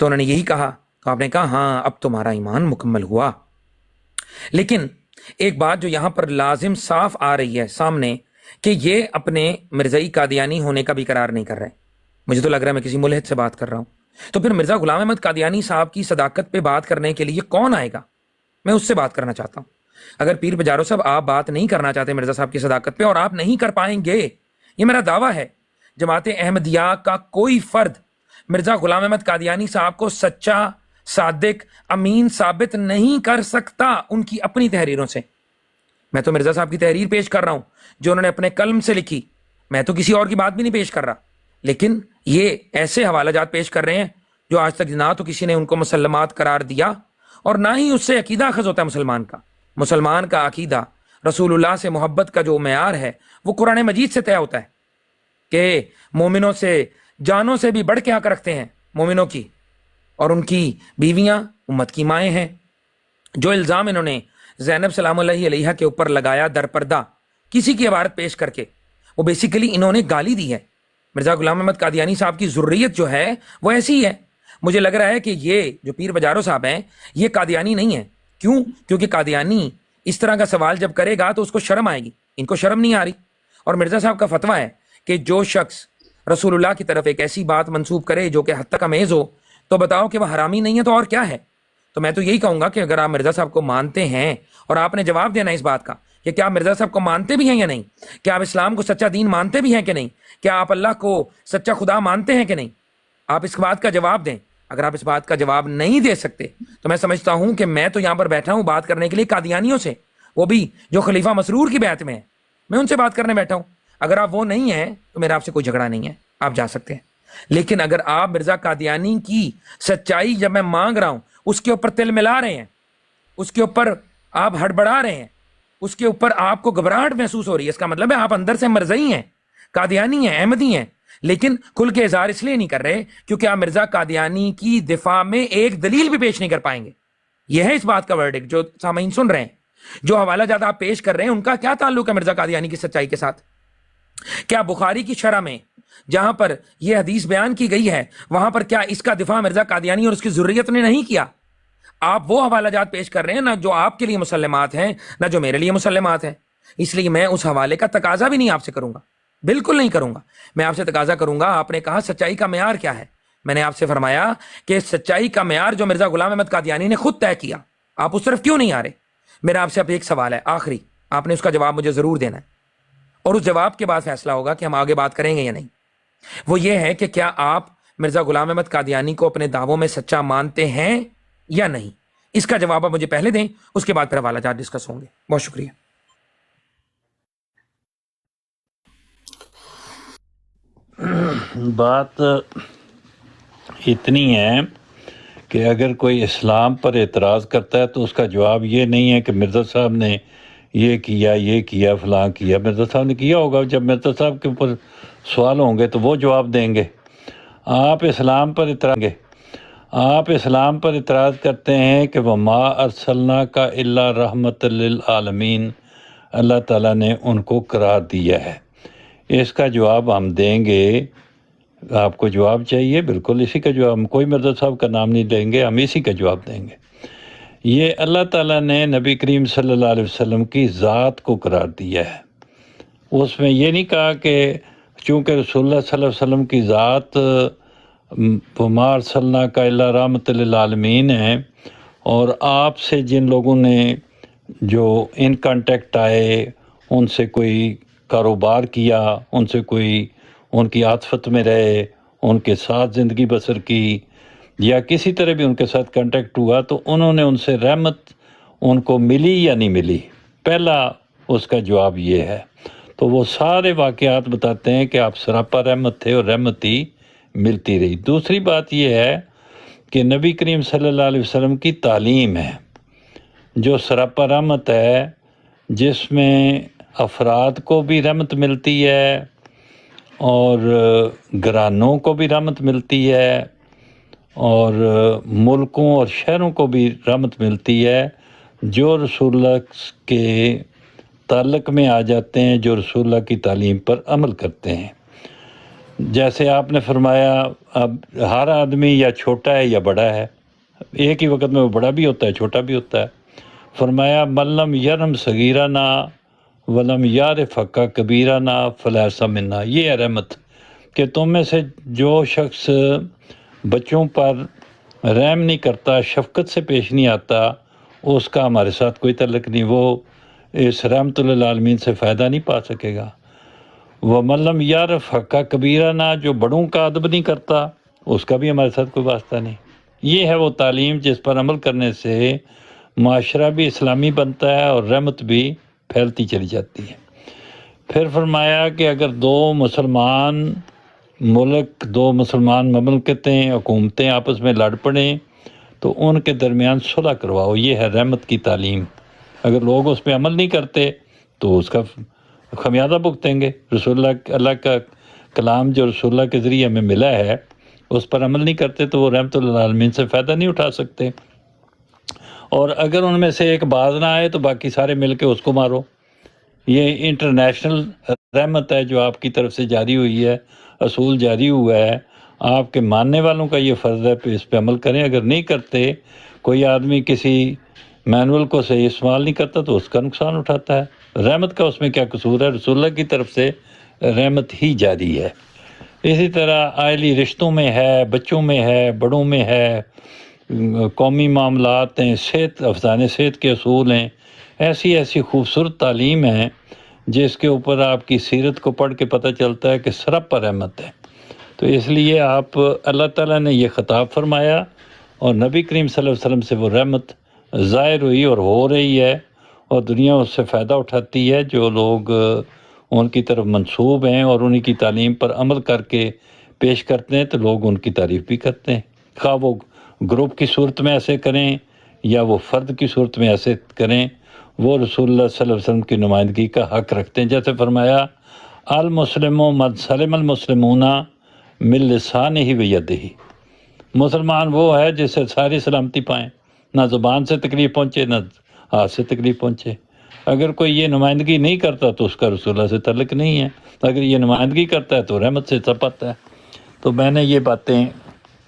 F: تو انہوں نے یہی کہا، تو آپ نے کہا ہاں اب تمہارا ایمان مکمل ہوا۔ لیکن ایک بات جو یہاں پر لازم صاف آ رہی ہے سامنے کہ یہ اپنے مرزائی قادیانی ہونے کا بھی قرار نہیں کر رہے۔ مجھے تو لگ رہا ہے میں کسی ملحد سے بات کر رہا ہوں۔ تو پھر مرزا غلام احمد قادیانی صاحب کی صداقت پہ بات کرنے کے لیے کون آئے گا؟ میں اس سے بات کرنا چاہتا ہوں۔ اگر پیر بجارو صاحب آپ بات نہیں کرنا چاہتے مرزا صاحب کی صداقت پہ، اور آپ نہیں کر پائیں گے، یہ میرا دعویٰ ہے، جماعت احمدیہ کا کوئی فرد مرزا غلام احمد قادیانی صاحب کو سچا، صادق، امین ثابت نہیں کر سکتا ان کی اپنی تحریروں سے۔ میں تو مرزا صاحب کی تحریر پیش کر رہا ہوں جو انہوں نے اپنے قلم سے لکھی، میں تو کسی اور کی بات بھی نہیں پیش کر رہا، لیکن یہ ایسے حوالہ جات پیش کر رہے ہیں جو آج تک نہ تو کسی نے ان کو مسلمات قرار دیا اور نہ ہی اس سے عقیدہ اخذ ہوتا ہے مسلمان کا عقیدہ، رسول اللہ سے محبت کا جو معیار ہے وہ قرآن مجید سے طے ہوتا ہے کہ مومنوں سے جانوں سے بھی بڑھ کے حق رکھتے ہیں مومنوں کی، اور ان کی بیویاں امت کی مائیں ہیں۔ جو الزام انہوں نے زینب سلام اللہ علیہا کے اوپر لگایا در پردہ کسی کی عبارت پیش کر کے، وہ بیسیکلی انہوں نے گالی دی ہے۔ مرزا غلام احمد قادیانی صاحب کی ذریت جو ہے وہ ایسی ہے۔ مجھے لگ رہا ہے کہ یہ جو پیر بجارو صاحب ہیں یہ قادیانی نہیں ہے۔ کیوں؟ کیونکہ قادیانی اس طرح کا سوال جب کرے گا تو اس کو شرم آئے گی، ان کو شرم نہیں آ رہی۔ اور مرزا صاحب کا فتویٰ ہے کہ جو شخص رسول اللہ کی طرف ایک ایسی بات منسوب کرے جو کہ حد تک امیز ہو، تو بتاؤ کہ وہ حرامی نہیں ہے تو اور کیا ہے؟ تو میں تو یہی کہوں گا کہ اگر آپ مرزا صاحب کو مانتے ہیں، اور آپ نے جواب دینا اس بات کا کہ کیا آپ مرزا صاحب کو مانتے بھی ہیں یا نہیں، کیا آپ اسلام کو سچا دین مانتے بھی ہیں کہ نہیں، کیا آپ اللہ کو سچا خدا مانتے ہیں کہ نہیں، آپ اس بات کا جواب دیں۔ اگر آپ اس بات کا جواب نہیں دے سکتے تو میں سمجھتا ہوں کہ میں تو یہاں پر بیٹھا ہوں بات کرنے کے لیے قادیانیوں سے، وہ بھی جو خلیفہ مسرور کی بیعت میں ہیں، میں ان سے بات کرنے بیٹھا ہوں۔ اگر آپ وہ نہیں ہیں تو میرا آپ سے کوئی جھگڑا نہیں ہے، آپ جا سکتے ہیں۔ لیکن اگر آپ مرزا قادیانی کی سچائی جب میں مانگ رہا ہوں اس کے اوپر تل ملا رہے ہیں، اس کے اوپر آپ ہڑبڑا رہے ہیں، اس کے اوپر آپ کو گھبراہٹ محسوس ہو رہی ہے، اس کا مطلب ہے آپ اندر سے مرزئی ہیں، قادیانی ہیں، احمدی ہیں، لیکن کھل کے اظہار اس لیے نہیں کر رہے کیونکہ آپ مرزا قادیانی کی دفاع میں ایک دلیل بھی پیش نہیں کر پائیں گے۔ یہ ہے اس بات کا ورڈکٹ جو سامعین سن رہے ہیں۔ جو حوالہ جات آپ پیش کر رہے ہیں ان کا کیا تعلق ہے مرزا قادیانی کی سچائی کے ساتھ؟ کیا بخاری کی شرح میں جہاں پر یہ حدیث بیان کی گئی ہے وہاں پر کیا اس کا دفاع مرزا قادیانی اور اس کی ذریت نے نہیں کیا؟ آپ وہ حوالہ جات پیش کر رہے ہیں نہ جو آپ کے لیے مسلمات ہیں نہ جو میرے لیے مسلمات ہیں، اس لیے میں اس حوالے کا تقاضا بھی نہیں آپ سے کروں گا، بالکل نہیں کروں گا۔ میں آپ سے تقاضا کروں گا، آپ نے کہا سچائی کا معیار کیا ہے، میں نے آپ سے فرمایا کہ سچائی کا معیار جو مرزا غلام احمد قادیانی نے خود طے کیا، آپ اس طرف کیوں نہیں آ رہے؟ میرا آپ سے اب ایک سوال ہے آخری، آپ نے اس کا جواب مجھے ضرور دینا ہے، اور اس جواب کے بعد فیصلہ ہوگا کہ ہم آگے بات کریں گے یا نہیں۔ وہ یہ ہے کہ کیا آپ مرزا غلام احمد قادیانی کو اپنے دعووں میں سچا مانتے ہیں یا نہیں؟ اس کا جواب آپ مجھے پہلے دیں، اس کے بعد پھر حوالہ جات ڈسکس ہوں گے۔ بہت شکریہ۔
A: بات اتنی ہے کہ اگر کوئی اسلام پر اعتراض کرتا ہے تو اس کا جواب یہ نہیں ہے کہ مرزا صاحب نے یہ کیا فلاں کیا۔ مرزا صاحب نے کیا ہوگا، جب مرزا صاحب کے اوپر سوال ہوں گے تو وہ جواب دیں گے۔ آپ اسلام پر اعتراض کرتے ہیں کہ وما ارسلناک الا رحمت للعالمین، اللہ تعالیٰ نے ان کو قرار دیا ہے۔ اس کا جواب ہم دیں گے، آپ کو جواب چاہیے، بالکل اسی کا جواب، ہم کوئی مرزا صاحب کا نام نہیں دیں گے، ہم اسی کا جواب دیں گے۔ یہ اللہ تعالیٰ نے نبی کریم صلی اللہ علیہ وسلم کی ذات کو قرار دیا ہے۔ اس میں یہ نہیں کہا کہ چونکہ رسول اللہ صلی اللہ علیہ وسلم کی ذات وما ارسلناک الا رحمت للعالمین ہے، اور آپ سے جن لوگوں نے جو ان کانٹیکٹ آئے، ان سے کوئی کاروبار کیا، ان سے کوئی ان کی عاطفت میں رہے، ان کے ساتھ زندگی بسر کی، یا کسی طرح بھی ان کے ساتھ کانٹیکٹ ہوا، تو انہوں نے ان سے رحمت ان کو ملی یا نہیں ملی؟ پہلا اس کا جواب یہ ہے۔ تو وہ سارے واقعات بتاتے ہیں کہ آپ سراپا رحمت تھے اور رحمت ہی ملتی رہی۔ دوسری بات یہ ہے کہ نبی کریم صلی اللہ علیہ وسلم کی تعلیم ہے جو سراپا رحمت ہے، جس میں افراد کو بھی رحمت ملتی ہے اور گھرانوں کو بھی رحمت ملتی ہے اور ملکوں اور شہروں کو بھی رحمت ملتی ہے، جو رسول اللہ کے تعلق میں آ جاتے ہیں، جو رسول اللہ کی تعلیم پر عمل کرتے ہیں۔ جیسے آپ نے فرمایا اب ہر آدمی یا چھوٹا ہے یا بڑا ہے، ایک ہی وقت میں وہ بڑا بھی ہوتا ہے چھوٹا بھی ہوتا ہے. فرمایا ملم یرم صغیرنا ولم یعرف حق کبیرنا فلیس منا. یہ ہے رحمت کہ تم میں سے جو شخص بچوں پر رحم نہیں کرتا، شفقت سے پیش نہیں آتا، اس کا ہمارے ساتھ کوئی تعلق نہیں، وہ اس رحمت للعالمین سے فائدہ نہیں پا سکے گا. وہ ملم یعرف حق کبیرنا، جو بڑوں کا ادب نہیں کرتا، اس کا بھی ہمارے ساتھ کوئی واسطہ نہیں. یہ ہے وہ تعلیم جس پر عمل کرنے سے معاشرہ بھی اسلامی بنتا ہے اور رحمت بھی پھیلتی چلی جاتی ہے. پھر فرمایا کہ اگر دو مسلمان ملک، دو مسلمان مملکتیں، حکومتیں آپس میں لڑ پڑیں تو ان کے درمیان صلح کرواؤ. یہ ہے رحمت کی تعلیم. اگر لوگ اس پہ عمل نہیں کرتے تو اس کا خمیازہ بھگتیں گے. رسول اللہ کا کلام جو رسول اللہ کے ذریعے ہمیں ملا ہے اس پر عمل نہیں کرتے تو وہ رحمت للعالمین سے فائدہ نہیں اٹھا سکتے. اور اگر ان میں سے ایک باز نہ آئے تو باقی سارے مل کے اس کو مارو. یہ انٹرنیشنل رحمت ہے جو آپ کی طرف سے جاری ہوئی ہے، اصول جاری ہوا ہے. آپ کے ماننے والوں کا یہ فرض ہے کہ اس پہ عمل کریں. اگر نہیں کرتے، کوئی آدمی کسی مینول کو صحیح استعمال نہیں کرتا تو اس کا نقصان اٹھاتا ہے. رحمت کا اس میں کیا قصور ہے؟ رسول اللہ کی طرف سے رحمت ہی جاری ہے. اسی طرح آئلی رشتوں میں ہے، بچوں میں ہے، بڑوں میں ہے، قومی معاملات ہیں، صحت، افزان صحت کے اصول ہیں. ایسی ایسی خوبصورت تعلیم ہے جس کے اوپر آپ کی سیرت کو پڑھ کے پتہ چلتا ہے کہ سرب پر رحمت ہے. تو اس لیے آپ اللہ تعالیٰ نے یہ خطاب فرمایا اور نبی کریم صلی اللہ علیہ وسلم سے وہ رحمت ظاہر ہوئی اور ہو رہی ہے، اور دنیا اس سے فائدہ اٹھاتی ہے. جو لوگ ان کی طرف منسوب ہیں اور انہی کی تعلیم پر عمل کر کے پیش کرتے ہیں تو لوگ ان کی تعریف بھی کرتے ہیں، خواہ وہ گروپ کی صورت میں ایسے کریں یا وہ فرد کی صورت میں ایسے کریں. وہ رسول اللہ صلی اللہ علیہ وسلم کی نمائندگی کا حق رکھتے ہیں. جیسے فرمایا المسلم من سلم المسلمون من لسانہ و یدہ. مسلمان وہ ہے جس سے ساری سلامتی پائیں، نہ زبان سے تکلیف پہنچے نہ ہاتھ سے تکلیف پہنچے. اگر کوئی یہ نمائندگی نہیں کرتا تو اس کا رسول اللہ سے تعلق نہیں ہے. اگر یہ نمائندگی کرتا ہے تو رحمت سے سپت ہے. تو میں نے یہ باتیں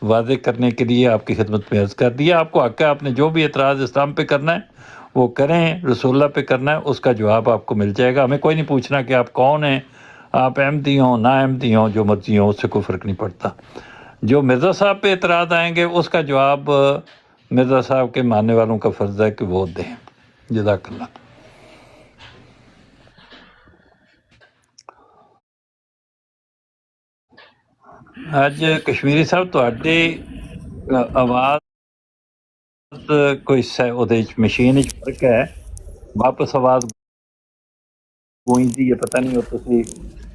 A: واضح کرنے کے لیے آپ کی خدمت میں عرض کر دیا. آپ کو حق ہے، آپ نے جو بھی اعتراض اسلام پہ کرنا ہے وہ کریں، رسول اللہ پہ کرنا ہے اس کا جواب آپ کو مل جائے گا. ہمیں کوئی نہیں پوچھنا کہ آپ کون ہیں، آپ احمدی ہوں نہ احمدی ہوں، جو مرضی ہوں، اس سے کوئی فرق نہیں پڑتا. جو مرزا صاحب پہ اعتراض آئیں گے اس کا جواب مرزا صاحب کے ماننے والوں کا فرض ہے کہ وہ دیں. جزاک اللہ. ਅੱਜ ਕਸ਼ਮੀਰੀ ਸਾਹਿਬ ਤੁਹਾਡੀ ਆਵਾਜ਼ ਕੋਈ ਉਹਦੇ 'ਚ ਮਸ਼ੀਨ 'ਚ ਫਰਕ ਹੈ, ਵਾਪਸ ਆਵਾਜ਼ ਗੂੰਜਦੀ ਹੈ, ਪਤਾ ਨਹੀਂ ਉਹ ਤੁਸੀਂ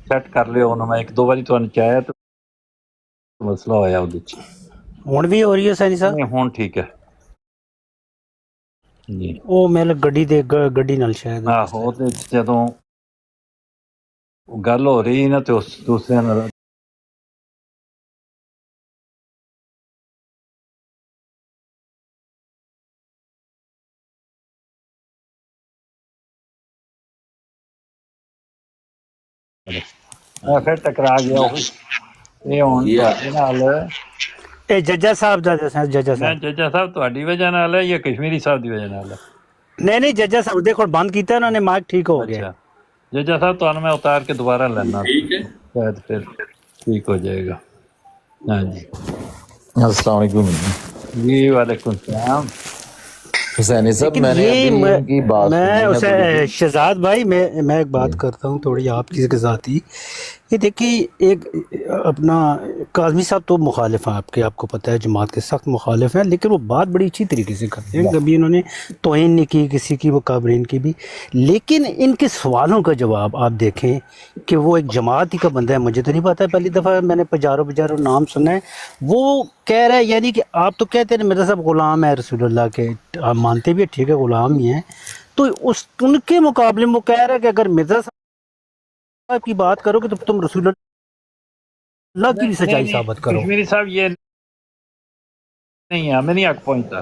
A: ਸੈੱਟ ਕਰ ਲਿਓ ਉਹਨੂੰ. ਮੈਂ ਇੱਕ ਦੋ ਵਾਰੀ ਤੁਹਾਨੂੰ ਚਾਹਿਆ ਤੇ ਮਸਲਾ ਹੋਇਆ ਉਹਦੇ 'ਚ.
H: ਹੁਣ ਵੀ ਹੋ ਰਹੀ ਹੈ ਸੈਣੀ ਸਾਹਿਬ?
A: ਨਹੀਂ ਹੁਣ ਠੀਕ ਹੈ ਜੀ.
H: ਉਹ ਮੇਰੇ ਗੱਡੀ ਨਾਲ ਸ਼ਾਇਦ
A: ਆਹੋ ਉਹਦੇ 'ਚ ਜਦੋਂ ਗੱਲ ਹੋ ਰਹੀ ਨਾ ਤੇ ਉਸ ਦੂਸਰਿਆਂ ਨਾਲ ਫਿਰ ਟਕਰਾ ਗਿਆ ਉਹ. ਇਹ ਹੁਣ ਤੁਹਾਡੇ ਨਾਲ
H: ਇਹ ਜੱਜਾ ਸਾਹਿਬ ਦਾ ਦੱਸਿਆ, ਜੱਜਾ
A: ਮੈਂ
H: ਸਾਹਿਬ
A: ਜੱਜਾ ਸਾਹਿਬ ਤੁਹਾਡੀ ਵਜ੍ਹਾ ਨਾਲ ਹੈ ਜਾਂ ਕਸ਼ਮੀਰੀ ਸਾਹਿਬ ਦੀ ਵਜ੍ਹਾ ਨਾਲ ਹੈ?
H: ਨਹੀਂ ਜੱਜਾ ਸਾਹਿਬ ਦੇਖੋ ਬੰਦ ਕੀਤਾ ਉਹਨਾਂ ਨੇ, ਮਾਈਕ ਠੀਕ ਹੋ ਗਿਆ.
A: ਅੱਛਾ ਜੱਜਾ ਸਾਹਿਬ ਤੁਹਾਨੂੰ ਮੈਂ ਉਤਾਰ ਕੇ ਦੁਬਾਰਾ ਲੈਣਾ, ਸ਼ਾਇਦ ਫਿਰ ਠੀਕ ਹੋ ਜਾਏਗਾ. ਹਾਂਜੀ
I: السلام علیکم
A: جی وعلیکم السلام.
I: حسینی صاحب
H: لیکن
I: میں نے
H: یہ
I: ابھی ان کی بات
H: میں
I: سنی ہے
H: اسے
I: تھوڑی سی.
H: شہزاد بھائی میں ایک بات کرتا ہوں تھوڑی آپ کے ساتھ ہی. یہ دیکھیے ایک اپنا کاظمی صاحب تو مخالف ہیں، آپ کو پتہ ہے جماعت کے سخت مخالف ہیں، لیکن وہ بات بڑی اچھی طریقے سے کرتے ہیں. کبھی انہوں نے توہین نہیں کی کسی کی، وہ کابرین کی بھی. لیکن ان کے سوالوں کا جواب آپ دیکھیں کہ وہ ایک جماعت ہی کا بندہ ہے، مجھے تو نہیں پتا، پہلی دفعہ میں نے پجارو نام سنا ہے. وہ کہہ رہا ہے یعنی کہ آپ تو کہتے ہیں مرزا صاحب غلام ہے رسول اللہ کے، آپ مانتے بھی ٹھیک ہے غلام ہی ہیں، تو ان کے مقابلے میں وہ کہہ رہا ہے کہ اگر مرزا صاحب کی بات کرو گے تو تم رسول اللہ کی بھی سچائی ثابت کرو.
A: کشمیری صاحب یہ نہیں ہے، ہمیں نہیں حق پہنچتا.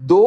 I: 2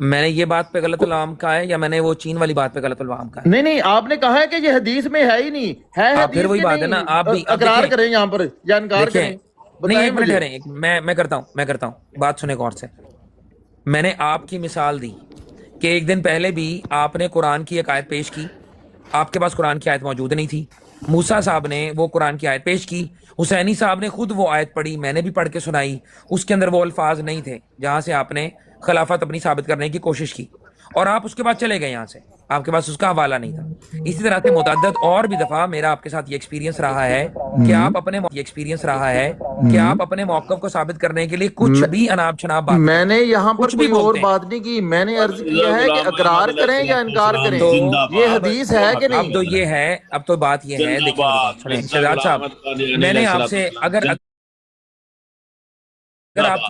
F: میں نے یہ بات پہ غلط الہام کہا ہے یا میں نے وہ چین والی بات پہ غلط الہام کہا ہے؟
I: نہیں نہیں، آپ نے کہا ہے کہ یہ حدیث میں ہے ہی نہیں ہے،
F: آپ پھر
I: حدیث
F: وہی
I: کے
F: بات ہے نا،
I: نہیں،
F: آپ بھی اب
I: اقرار
F: دیکھیں،
I: کریں یہاں پر یا انکار
F: دیکھیں
I: کریں،
F: نہیں
I: بتائیں
F: ایک منٹ
I: مجھے۔
F: ٹھہریں، میں کرتا ہوں بات سنیں غور سے۔ میں نے آپ کی مثال دی کہ ایک دن پہلے بھی آپ نے قرآن کی ایک آیت پیش کی، آپ کے پاس قرآن کی آیت موجود نہیں تھی، موسیٰ صاحب نے وہ قرآن کی آیت پیش کی، حسینی صاحب نے خود وہ آیت پڑھی، میں نے بھی پڑھ کے سنائی، اس کے اندر وہ الفاظ نہیں تھے جہاں سے آپ نے خلافت اپنی ثابت کرنے کی کوشش کی، اور آپ اس کے بعد چلے گئے یہاں سے، آپ کے پاس اس کا حوالہ نہیں تھا۔ اسی طرح سے متعدد اور بھی دفعہ میرا آپ کے ساتھ یہ ایکسپیرینس رہا ہے کہ آپ اپنے موقف کو ثابت کرنے کے لیے کچھ بھی اناب شناب بات
I: میں نے یہاں پر
F: کچھ بھی
I: کوئی اور
F: بولتے ہیں۔
I: بات نہیں کی، میں نے عرض کیا ہے کہ اقرار کریں یا انکار کریں،
F: تو
I: یہ حدیث ہے کہ
F: اب
I: نہیں؟
F: تو یہ ہے، اب تو بات یہ ہے، دیکھیں میری بات سنیں شہزاد صاحب، میں نے آپ سے اگر آپ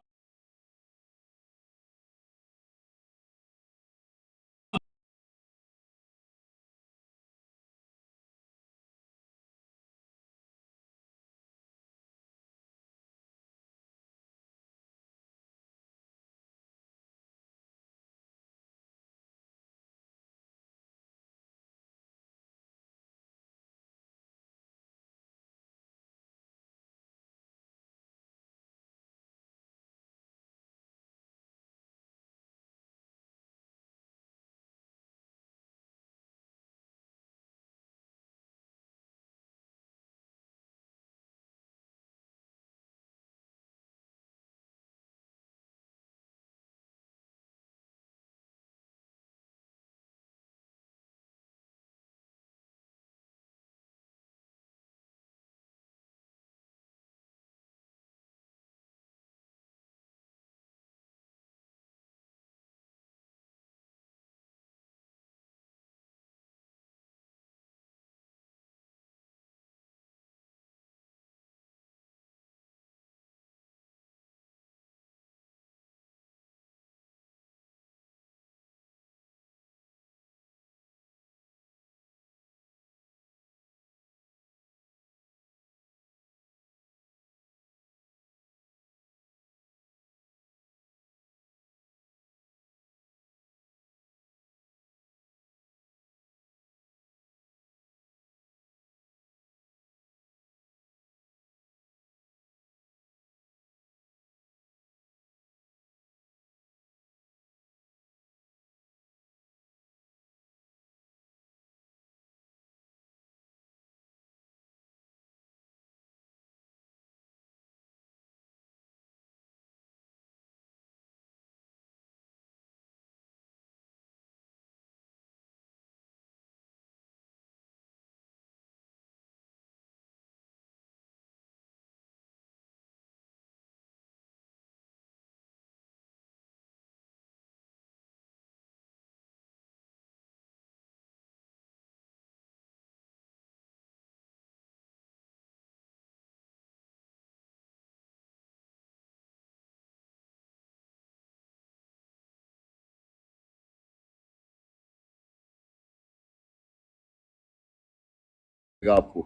I: آپ کو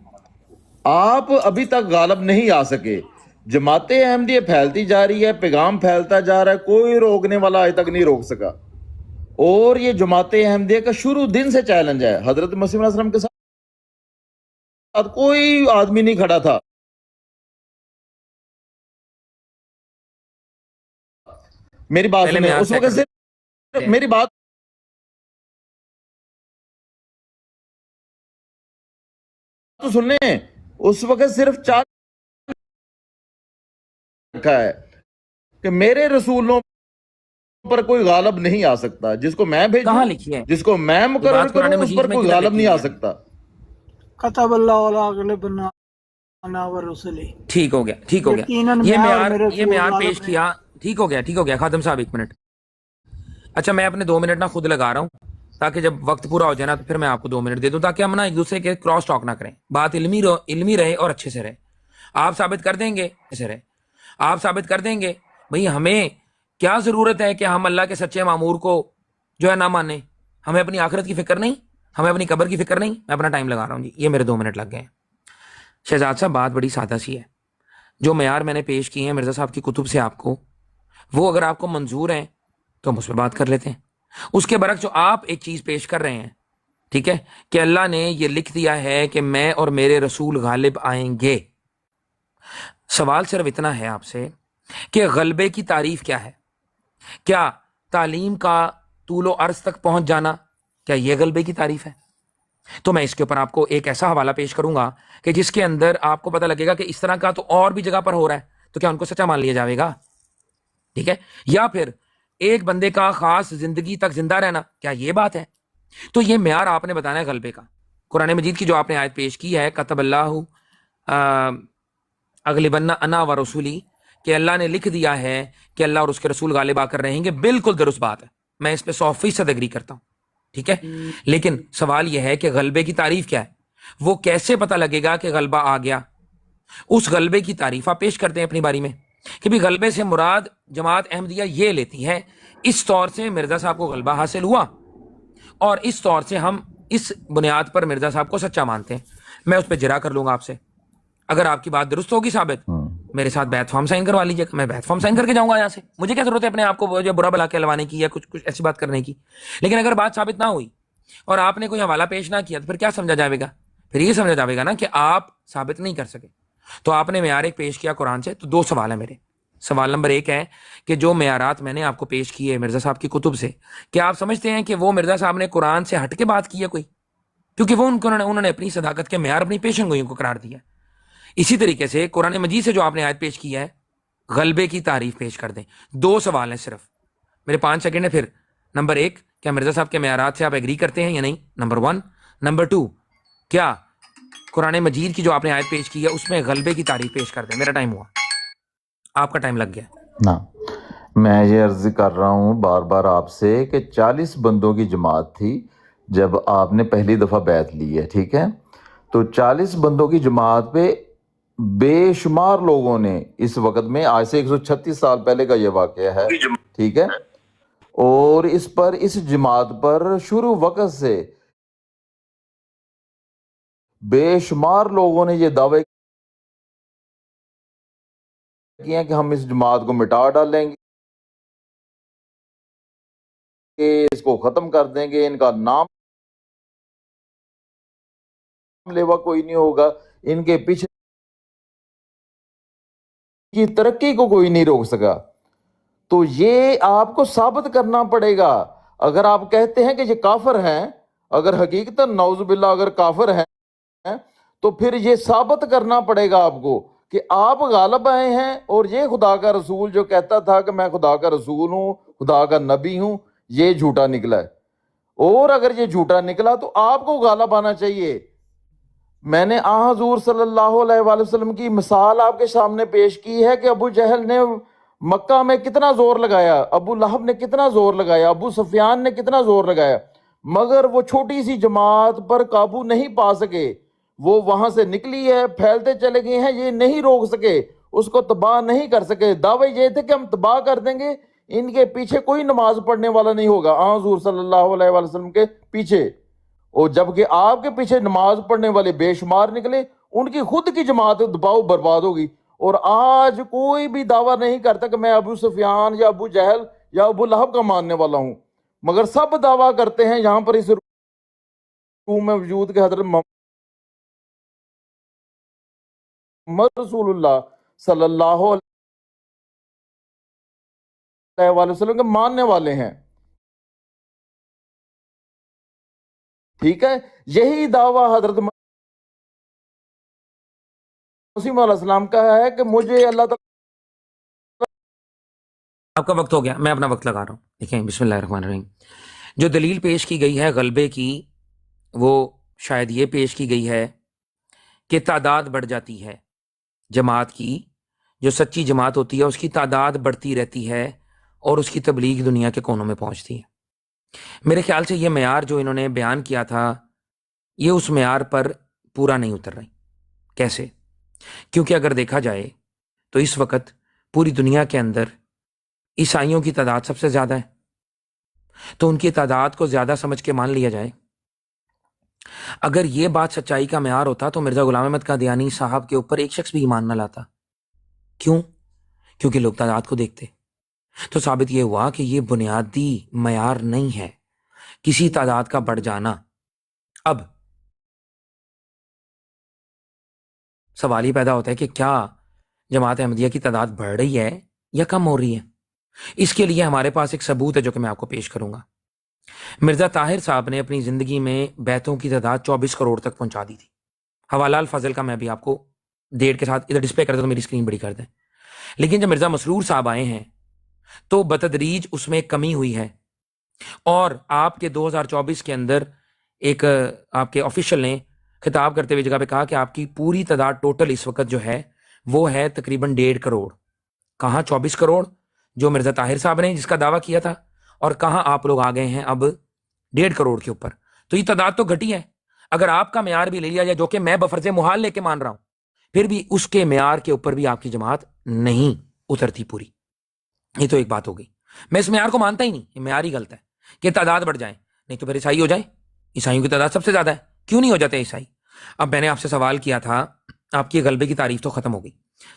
I: آپ ابھی تک غالب نہیں آ سکے، جماعت احمدیہ پھیلتی جا رہی ہے، پیغام پھیلتا جا رہا ہے، کوئی روکنے والا آج تک نہیں روک سکا، اور یہ جماعت احمدیہ کا شروع دن سے چیلنج ہے۔ حضرت مسیح علیہ السلام کے ساتھ کوئی آدمی نہیں کھڑا تھا، میری بات
F: پہلے
I: سنیں،
F: میں
I: اس وقت صرف میری بات تو سن لیں، اس وقت صرف چار رکھا ہے کہ میرے رسولوں پر کوئی غالب نہیں آ سکتا، جس کو میں بھیجوں،
F: کہاں لکھی ہے
I: جس کو میں مقرر
F: بات قرآن
I: کروں، اس
F: مجید
I: پر
F: میں
I: کوئی
F: کدھر
I: غالب
F: لکھی
I: نہیں آ
F: ہے؟
I: سکتا۔
J: کتب اللہ علیہ غلبنا ورسلی،
F: ٹھیک ہو گیا
J: یقیناً
F: یہ
J: میں اور
F: معیار
J: میرے
F: یہ
J: رسول
F: معیار
J: غالب
F: پیش
J: ہیں۔
F: کیا، ٹھیک ہو گیا خادم صاحب ایک منٹ، اچھا میں اپنے 2 منٹ نہ خود لگا رہا ہوں تاکہ جب وقت پورا ہو جائے نا تو پھر میں آپ کو 2 منٹ دے دوں، تاکہ ہم نا ایک دوسرے کے کراس ٹاک نہ کریں، بات علمی رہے اور اچھے سے رہے۔ آپ ثابت کر دیں گے ایسے رہے، آپ ثابت کر دیں گے بھئی ہمیں کیا ضرورت ہے کہ ہم اللہ کے سچے معمور کو جو ہے نہ مانیں، ہمیں اپنی آخرت کی فکر نہیں، ہمیں اپنی قبر کی فکر نہیں، میں اپنا ٹائم لگا رہا ہوں جی، یہ میرے 2 منٹ لگ گئے ہیں۔ شہزاد صاحب بات بڑی سادہ سی ہے، جو معیار میں نے پیش کیے ہیں مرزا صاحب کی کتب سے آپ کو، وہ اگر آپ کو منظور ہیں تو ہم اس پہ بات کر لیتے ہیں، اس کے برعکس جو آپ ایک چیز پیش کر رہے ہیں، ٹھیک ہے، کہ اللہ نے یہ لکھ دیا ہے کہ میں اور میرے رسول غالب آئیں گے. سوال صرف اتنا ہے آپ سے کہ غلبے کی تعریف کیا ہے؟ کیا تعلیم کا طول و عرض تک پہنچ جانا، کیا یہ غلبے کی تعریف ہے؟ تو میں اس کے اوپر آپ کو ایک ایسا حوالہ پیش کروں گا کہ جس کے اندر آپ کو پتہ لگے گا کہ اس طرح کا تو اور بھی جگہ پر ہو رہا ہے، تو کیا ان کو سچا مان لیا جائے گا؟ ٹھیک ہے، یا پھر ایک بندے کا خاص زندگی تک زندہ رہنا، کیا یہ بات ہے؟ تو یہ معیار آپ نے بتانا ہے غلبے کا. قرآن مجید کی جو آپ نے آیت پیش کی ہے، کتب اللہ اغلبن انا و رسولی، کہ اللہ نے لکھ دیا ہے کہ اللہ اور اس کے رسول غالب آ کر رہیں گے، بالکل درست بات ہے، میں اس پہ 100% اگری کرتا ہوں. ٹھیک ہے، لیکن سوال یہ ہے کہ غلبے کی تعریف کیا ہے؟ وہ کیسے پتہ لگے گا کہ غلبہ آ گیا؟ اس غلبے کی تعریف آپ پیش کرتے ہیں اپنی باری میں کہ بھی غلبے سے مراد جماعت احمدیہ یہ لیتی ہے اس طور سے مرزا صاحب کو غلبہ حاصل ہوا، اور اس طور سے ہم اس بنیاد پر مرزا صاحب کو سچا مانتے ہیں. میں اس پہ جرا کر لوں گا آپ سے، اگر آپ کی بات درست ہوگی ثابت، میرے ساتھ بیعت فارم سائن کروا لیجیے گا، میں بیعت فارم سائن کر کے جاؤں گا یہاں سے. مجھے کیا ضرورت ہے اپنے آپ کو جو برا بلا کے لوانے کی یا کچھ ایسی بات کرنے کی. لیکن اگر بات ثابت نہ ہوئی اور آپ نے کوئی حوالہ پیش نہ کیا تو پھر کیا سمجھا جائے گا؟ پھر یہ سمجھا جائے گا نا کہ آپ ثابت نہیں کر سکے. تو آپ نے معیار ایک پیش کیا قرآن سے. تو دو سوال ہیں میرے. سوال نمبر ایک ہے کہ جو معیارات میں نے آپ کو پیش کیے مرزا صاحب کی کتب سے، کیا آپ سمجھتے ہیں کہ وہ مرزا صاحب نے قرآن سے ہٹ کے بات کی ہے کوئی؟ کیونکہ وہ انہوں نے اپنی صداقت کے معیار اپنی پیشن گوئیوں کو قرار دیا. اسی طریقے سے قرآن مجید سے جو آپ نے آیت پیش کی ہے، غلبے کی تعریف پیش کر دیں. دو سوال ہیں صرف، میرے 5 سیکنڈ ہے. پھر نمبر 1، کیا مرزا صاحب کے معیارات سے آپ ایگری کرتے ہیں یا نہیں؟ نمبر 1. نمبر 2، کیا قرآن مجید کی جو آپ نے آیت پیش کی ہے اس میں غلبے کی تعریف پیش کر دیں. میرا ٹائم ہوا، آپ کا ٹائم لگ گیا.
I: نا میں یہ عرض کر رہا ہوں بار بار آپ سے کہ 40 بندوں کی جماعت تھی جب آپ نے پہلی دفعہ بیعت لی ہے، ٹھیک ہے؟ تو 40 بندوں کی جماعت پہ بے شمار لوگوں نے اس وقت میں، آج سے 136 سال پہلے کا یہ واقعہ ہے، ٹھیک ہے، اور اس جماعت پر شروع وقت سے بے شمار لوگوں نے یہ دعوے کیے ہیں کہ ہم اس جماعت کو مٹا ڈالیں گے، کہ اس کو ختم کر دیں گے، ان کا نام لیوا کوئی نہیں ہوگا، ان کے پیچھے کی ترقی کو کوئی نہیں روک سکا. تو یہ آپ کو ثابت کرنا پڑے گا. اگر آپ کہتے ہیں کہ یہ کافر ہیں، اگر حقیقتاً نعوذ باللہ اگر کافر ہیں، تو پھر یہ ثابت کرنا پڑے گا آپ کو کہ آپ غالب آئے ہیں، اور یہ خدا کا رسول جو کہتا تھا کہ میں خدا کا رسول ہوں، خدا کا نبی ہوں، یہ جھوٹا نکلا ہے. اور اگر یہ جھوٹا نکلا تو آپ کو غالب آنا چاہیے. میں نے حضور صلی اللہ علیہ وآلہ وسلم کی مثال آپ کے سامنے پیش کی ہے کہ ابو جہل نے مکہ میں کتنا زور لگایا، ابو لہب نے کتنا زور لگایا، ابو سفیان نے کتنا زور لگایا، مگر وہ چھوٹی سی جماعت پر قابو نہیں پا سکے. وہ وہاں سے نکلی ہے، پھیلتے چلے گئے ہیں، یہ نہیں روک سکے، اس کو تباہ نہیں کر سکے. دعوے یہ تھے کہ ہم تباہ کر دیں گے، ان کے پیچھے کوئی نماز پڑھنے والا نہیں ہوگا، حضور صلی اللہ علیہ وآلہ وسلم کے پیچھے. اور جبکہ آپ کے پیچھے نماز پڑھنے والے بے شمار نکلے، ان کی خود کی جماعت دباؤ برباد ہوگی. اور آج کوئی بھی دعویٰ نہیں کرتا کہ میں ابو سفیان یا ابو جہل یا ابو لہب کا ماننے والا ہوں، مگر سب دعویٰ کرتے ہیں یہاں پر اس روم میں وجود کے حضرت محمد رسول اللہ صلی اللہ علیہ وآلہ وسلم کے ماننے والے ہیں. ٹھیک ہے، یہی دعویٰ حضرت مسیح علیہ السلام کا ہے کہ مجھے اللہ تعالیٰ.
F: آپ کا وقت ہو گیا، میں اپنا وقت لگا رہا ہوں. دیکھیں، بسم اللہ الرحمن الرحیم. جو دلیل پیش کی گئی ہے غلبے کی، وہ شاید یہ پیش کی گئی ہے کہ تعداد بڑھ جاتی ہے جماعت کی. جو سچی جماعت ہوتی ہے اس کی تعداد بڑھتی رہتی ہے اور اس کی تبلیغ دنیا کے کونوں میں پہنچتی ہے. میرے خیال سے یہ معیار جو انہوں نے بیان کیا تھا، یہ اس معیار پر پورا نہیں اتر رہی. کیسے؟ کیونکہ اگر دیکھا جائے تو اس وقت پوری دنیا کے اندر عیسائیوں کی تعداد سب سے زیادہ ہے، تو ان کی تعداد کو زیادہ سمجھ کے مان لیا جائے. اگر یہ بات سچائی کا معیار ہوتا تو مرزا غلام احمد قادیانی صاحب کے اوپر ایک شخص بھی ایمان نہ لاتا. کیوں؟ کیونکہ لوگ تعداد کو دیکھتے. تو ثابت یہ ہوا کہ یہ بنیادی معیار نہیں ہے کسی تعداد کا بڑھ جانا۔ اب سوال یہ پیدا ہوتا ہے کہ کیا جماعت احمدیہ کی تعداد بڑھ رہی ہے یا کم ہو رہی ہے؟ اس کے لیے ہمارے پاس ایک ثبوت ہے جو کہ میں آپ کو پیش کروں گا۔ مرزا طاہر صاحب نے اپنی زندگی میں بیعتوں کی تعداد 24 کروڑ تک پہنچا دی تھی۔ حوالہ الفضل کا میں بھی آپ کو ڈیٹ کے ساتھ ادھر ڈسپلے کر دیں تو میری اسکرین بڑی کر دیں۔ لیکن جب مرزا مسرور صاحب آئے ہیں تو بتدریج اس میں کمی ہوئی ہے، اور آپ کے 2024 کے اندر ایک آپ کے آفیشل نے خطاب کرتے ہوئے جگہ پہ کہا کہ آپ کی پوری تعداد ٹوٹل اس وقت جو ہے وہ ہے تقریباً 1.5 کروڑ۔ کہاں 24 کروڑ جو مرزا طاہر صاحب نے جس کا دعویٰ کیا تھا، اور کہاں آپ لوگ آ گئے ہیں اب 1.5 کروڑ کے اوپر۔ تو یہ تعداد تو گھٹی ہے۔ اگر آپ کا معیار بھی لے لیا جائے جو کہ میں بفرض محال لے کے مان رہا ہوں، پھر بھی اس کے معیار کے اوپر بھی آپ کی جماعت نہیں اترتی پوری۔ یہ تو ایک بات ہو گئی۔ میں اس معیار کو مانتا ہی نہیں، یہ معیار ہی غلط ہے کہ تعداد بڑھ جائیں، نہیں تو پھر عیسائی ہو جائیں۔ عیسائیوں کی تعداد سب سے زیادہ ہے، کیوں نہیں ہو جاتے عیسائی؟ اب میں نے آپ سے سوال کیا تھا، آپ کی غلبے کی تعریف تو ختم ہو گئی۔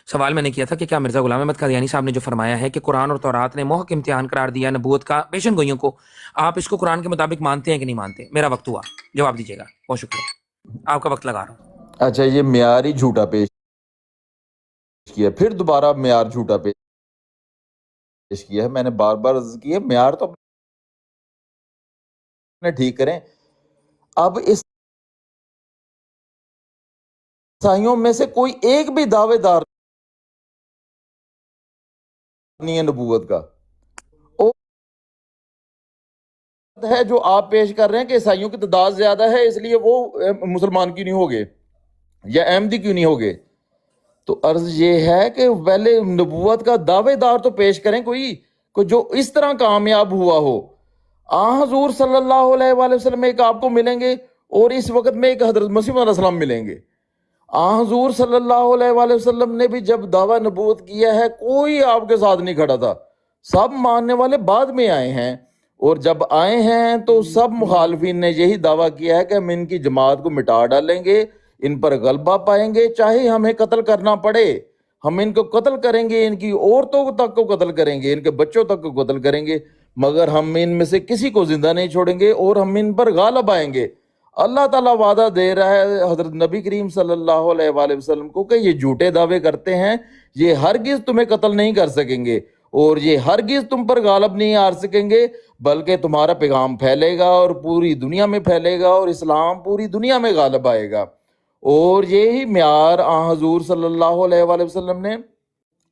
F: سوال میں نے کیا تھا کہ کیا مرزا غلام احمد قادیانی صاحب نے جو فرمایا ہے کہ قرآن اور تورات نے محق امتحان قرار دیا نبوت کا پیشن گوئیوں کو، آپ اس کو قرآن کے مطابق مانتے ہیں کہ نہیں مانتے؟ میرا وقت ہوا، جواب دیجیے گا۔ بہت شکریہ، آپ کا وقت لگا رہا ہوں۔
I: اچھا، یہ معیار ہی جھوٹا پیش کیا، پھر دوبارہ معیار جھوٹا پیش کیا ہے۔ میں نے بار بار عرض کی ہے معیار تو اپنے ٹھیک کریں۔ اب اس عیسائیوں میں سے کوئی ایک بھی دعوے دار نہیں ہے نبوت کا، اور ہے جو آپ پیش کر رہے ہیں کہ عیسائیوں کی تعداد زیادہ ہے اس لیے وہ مسلمان کیوں نہیں ہوگے یا احمدی کیوں نہیں ہوگے۔ تو عرض یہ ہے کہ پہلے نبوت کا دعوے دار تو پیش کریں کوئی جو اس طرح کامیاب ہوا ہو۔ حضور صلی اللہ علیہ وآلہ وسلم ایک آپ کو ملیں گے، اور اس وقت میں ایک حضرت مسیح علیہ السلام ملیں گے۔ حضور صلی اللہ علیہ وآلہ وسلم نے بھی جب دعویٰ نبوت کیا ہے کوئی آپ کے ساتھ نہیں کھڑا تھا، سب ماننے والے بعد میں آئے ہیں، اور جب آئے ہیں تو سب مخالفین نے یہی دعویٰ کیا ہے کہ ہم ان کی جماعت کو مٹا ڈالیں گے، ان پر غلبہ پائیں گے، چاہے ہمیں قتل کرنا پڑے ہم ان کو قتل کریں گے، ان کی عورتوں تک کو قتل کریں گے، ان کے بچوں تک کو قتل کریں گے، مگر ہم ان میں سے کسی کو زندہ نہیں چھوڑیں گے، اور ہم ان پر غالب آئیں گے۔ اللہ تعالیٰ وعدہ دے رہا ہے حضرت نبی کریم صلی اللہ علیہ وآلہ وسلم کو کہ یہ جھوٹے دعوے کرتے ہیں، یہ ہرگز تمہیں قتل نہیں کر سکیں گے، اور یہ ہرگز تم پر غالب نہیں آ سکیں گے، بلکہ تمہارا پیغام پھیلے گا اور پوری دنیا میں پھیلے گا، اور اسلام پوری دنیا میں غالب آئے گا۔ اور یہی معیار حضور صلی اللہ علیہ وآلہ وسلم نے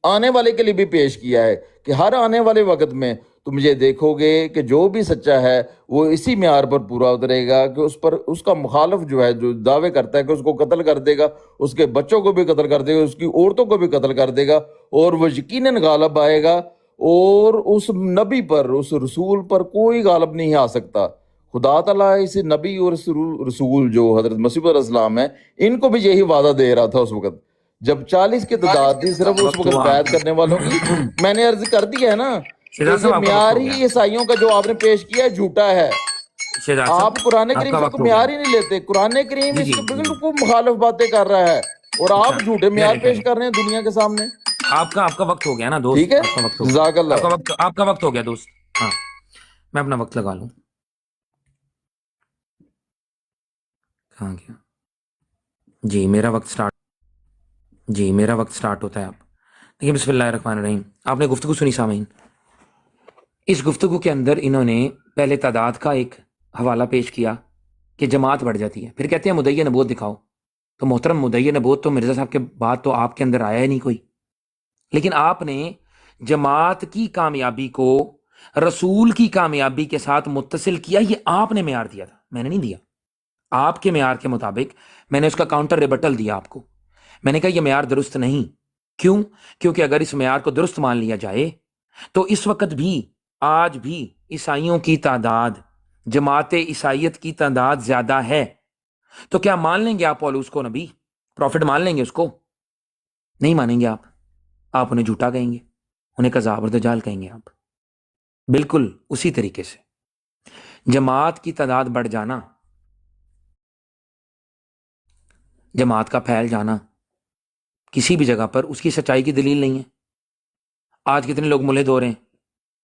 I: آنے والے کے لیے بھی پیش کیا ہے کہ ہر آنے والے وقت میں تم یہ دیکھو گے کہ جو بھی سچا ہے وہ اسی معیار پر پورا اترے گا کہ اس کا مخالف جو ہے جو دعوے کرتا ہے کہ اس کو قتل کر دے گا، اس کے بچوں کو بھی قتل کر دے گا، اس کی عورتوں کو بھی قتل کر دے گا، اور وہ یقیناً غالب آئے گا، اور اس نبی پر، اس رسول پر کوئی غالب نہیں آ سکتا۔ خدا تعالیٰ اس نبی اور اس رسول جو حضرت مسیح علیہ السلام ہے ان کو بھی یہی وعدہ دے رہا تھا اس وقت جب 40 کی تعداد تھی صرف اس وقت بیعت کرنے والوں کی۔ میں نے عرض کر دی ہے نا کہ یہ معیار ہی عیسائیوں کا جو آپ نے پیش کیا ہے جھوٹا ہے۔ آپ قرآن کریم سے معیار ہی نہیں لیتے، قرآن کریم اس کے بالکل مخالف باتیں کر رہا ہے، اور آپ جھوٹے معیار پیش کر رہے ہیں دنیا کے سامنے۔
F: آپ کا وقت ہو گیا نا دوست،
I: ٹھیک ہے، جزاک اللہ۔
F: آپ کا وقت ہو گیا دوست۔ ہاں، میں اپنا وقت لگا لوں۔ کہاں گیا؟ جی میرا وقت سٹارٹ ہوتا ہے۔ آپ دیکھیے، بسم اللہ الرحمن الرحیم۔ آپ نے گفتگو سنی سامعین، اس گفتگو کے اندر انہوں نے پہلے تعداد کا ایک حوالہ پیش کیا کہ جماعت بڑھ جاتی ہے، پھر کہتے ہیں مدعی نبوت دکھاؤ۔ تو محترم، مدعی نبوت تو مرزا صاحب کے بعد تو آپ کے اندر آیا ہی نہیں کوئی، لیکن آپ نے جماعت کی کامیابی کو رسول کی کامیابی کے ساتھ متصل کیا۔ یہ آپ نے معیار دیا تھا، میں نے نہیں دیا۔ آپ کے معیار کے مطابق میں نے اس کا کاؤنٹر ریبٹل دیا آپ کو۔ میں نے کہا یہ معیار درست نہیں۔ کیوں؟ کیونکہ اگر اس معیار کو درست مان لیا جائے تو اس وقت بھی، آج بھی عیسائیوں کی تعداد، جماعت عیسائیت کی تعداد زیادہ ہے۔ تو کیا مان لیں گے آپ پولوس کو نبی، پروفٹ مان لیں گے اس کو؟ نہیں مانیں گے آپ انہیں جھوٹا کہیں گے، انہیں کذاب اور دجال کہیں گے آپ۔ بالکل اسی طریقے سے جماعت کی تعداد بڑھ جانا، جماعت کا پھیل جانا کسی بھی جگہ پر اس کی سچائی کی دلیل نہیں ہے۔ آج کتنے لوگ ملحد ہو رہے ہیں،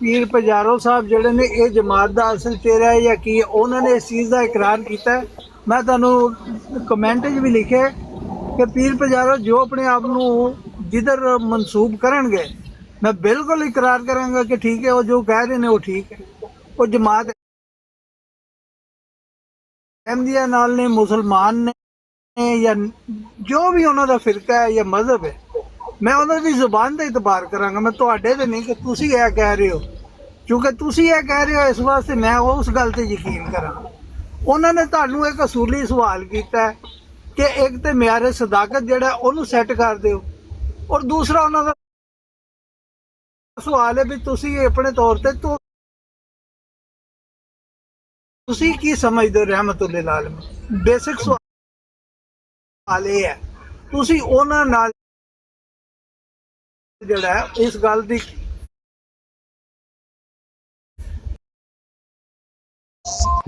J: ਪੀਰ ਪਜਾਰੋ ਸਾਹਿਬ ਜਿਹੜੇ ਨੇ ਇਹ ਜਮਾਤ ਦਾ ਅਸਲ ਚਿਹਰਾ ਹੈ ਜਾਂ ਕੀ ਉਹਨਾਂ ਨੇ ਇਸ ਚੀਜ਼ ਦਾ ਇਕਰਾਰ ਕੀਤਾ। ਮੈਂ ਤੁਹਾਨੂੰ ਕਮੈਂਟ 'ਚ ਵੀ ਲਿਖਿਆ ਕਿ ਪੀਰ ਪਜਾਰੋ ਜੋ ਆਪਣੇ ਆਪ ਨੂੰ ਜਿੱਧਰ ਮਨਸੂਬ ਕਰਨਗੇ ਮੈਂ ਬਿਲਕੁਲ ਇਕਰਾਰ ਕਰਾਂਗਾ ਕਿ ਠੀਕ ਹੈ ਉਹ ਜੋ ਕਹਿ ਰਹੇ ਨੇ ਉਹ ਠੀਕ ਹੈ। ਉਹ ਜਮਾਤ ਅਹਿਮਦੀਆ ਨਾਲ ਨੇ, ਮੁਸਲਮਾਨ ਨੇ, ਜਾਂ ਜੋ ਵੀ ਉਹਨਾਂ ਦਾ ਫਿਰਕਾ ਹੈ ਜਾਂ ਮਜ਼ਹਬ ਹੈ, ਮੈਂ ਉਹਨਾਂ ਦੀ ਜ਼ੁਬਾਨ ਦਾ ਇਤਬਾਰ ਕਰਾਂਗਾ, ਮੈਂ ਤੁਹਾਡੇ ਤੇ ਨਹੀਂ ਕਿ ਤੁਸੀਂ ਇਹ ਕਹਿ ਰਹੇ ਹੋ। ਕਿਉਂਕਿ ਤੁਸੀਂ ਇਹ ਕਹਿ ਰਹੇ ਹੋ ਇਸ ਵਾਸਤੇ ਮੈਂ ਉਸ ਗੱਲ ਤੇ ਯਕੀਨ ਕਰਾਂਗਾ। ਉਹਨਾਂ ਨੇ ਤੁਹਾਨੂੰ ਇੱਕ ਅਸੂਲੀ ਸਵਾਲ ਕੀਤਾ ਕਿ ਇੱਕ ਤੇ ਮਿਆਰੇ ਸਦਾਕਤ ਜਿਹੜਾ ਉਹਨੂੰ ਸੈੱਟ ਕਰ ਦਿਓ, ਔਰ ਦੂਸਰਾ ਉਹਨਾਂ ਦਾ ਸਵਾਲ ਹੈ ਵੀ ਤੁਸੀਂ ਆਪਣੇ ਤੌਰ ਤੇ ਤੁਸੀਂ ਕੀ ਸਮਝਦੇ ਹੋ ਰਹਿਮਤੁਲ ਆਲਮੀਨ। ਬੇਸਿਕ ਸਵਾਲ ਇਹ ਹੈ, ਤੁਸੀਂ ਉਹਨਾਂ ਨਾਲ ਜਿਹੜਾ ਹੈ ਇਸ ਗੱਲ ਦੀ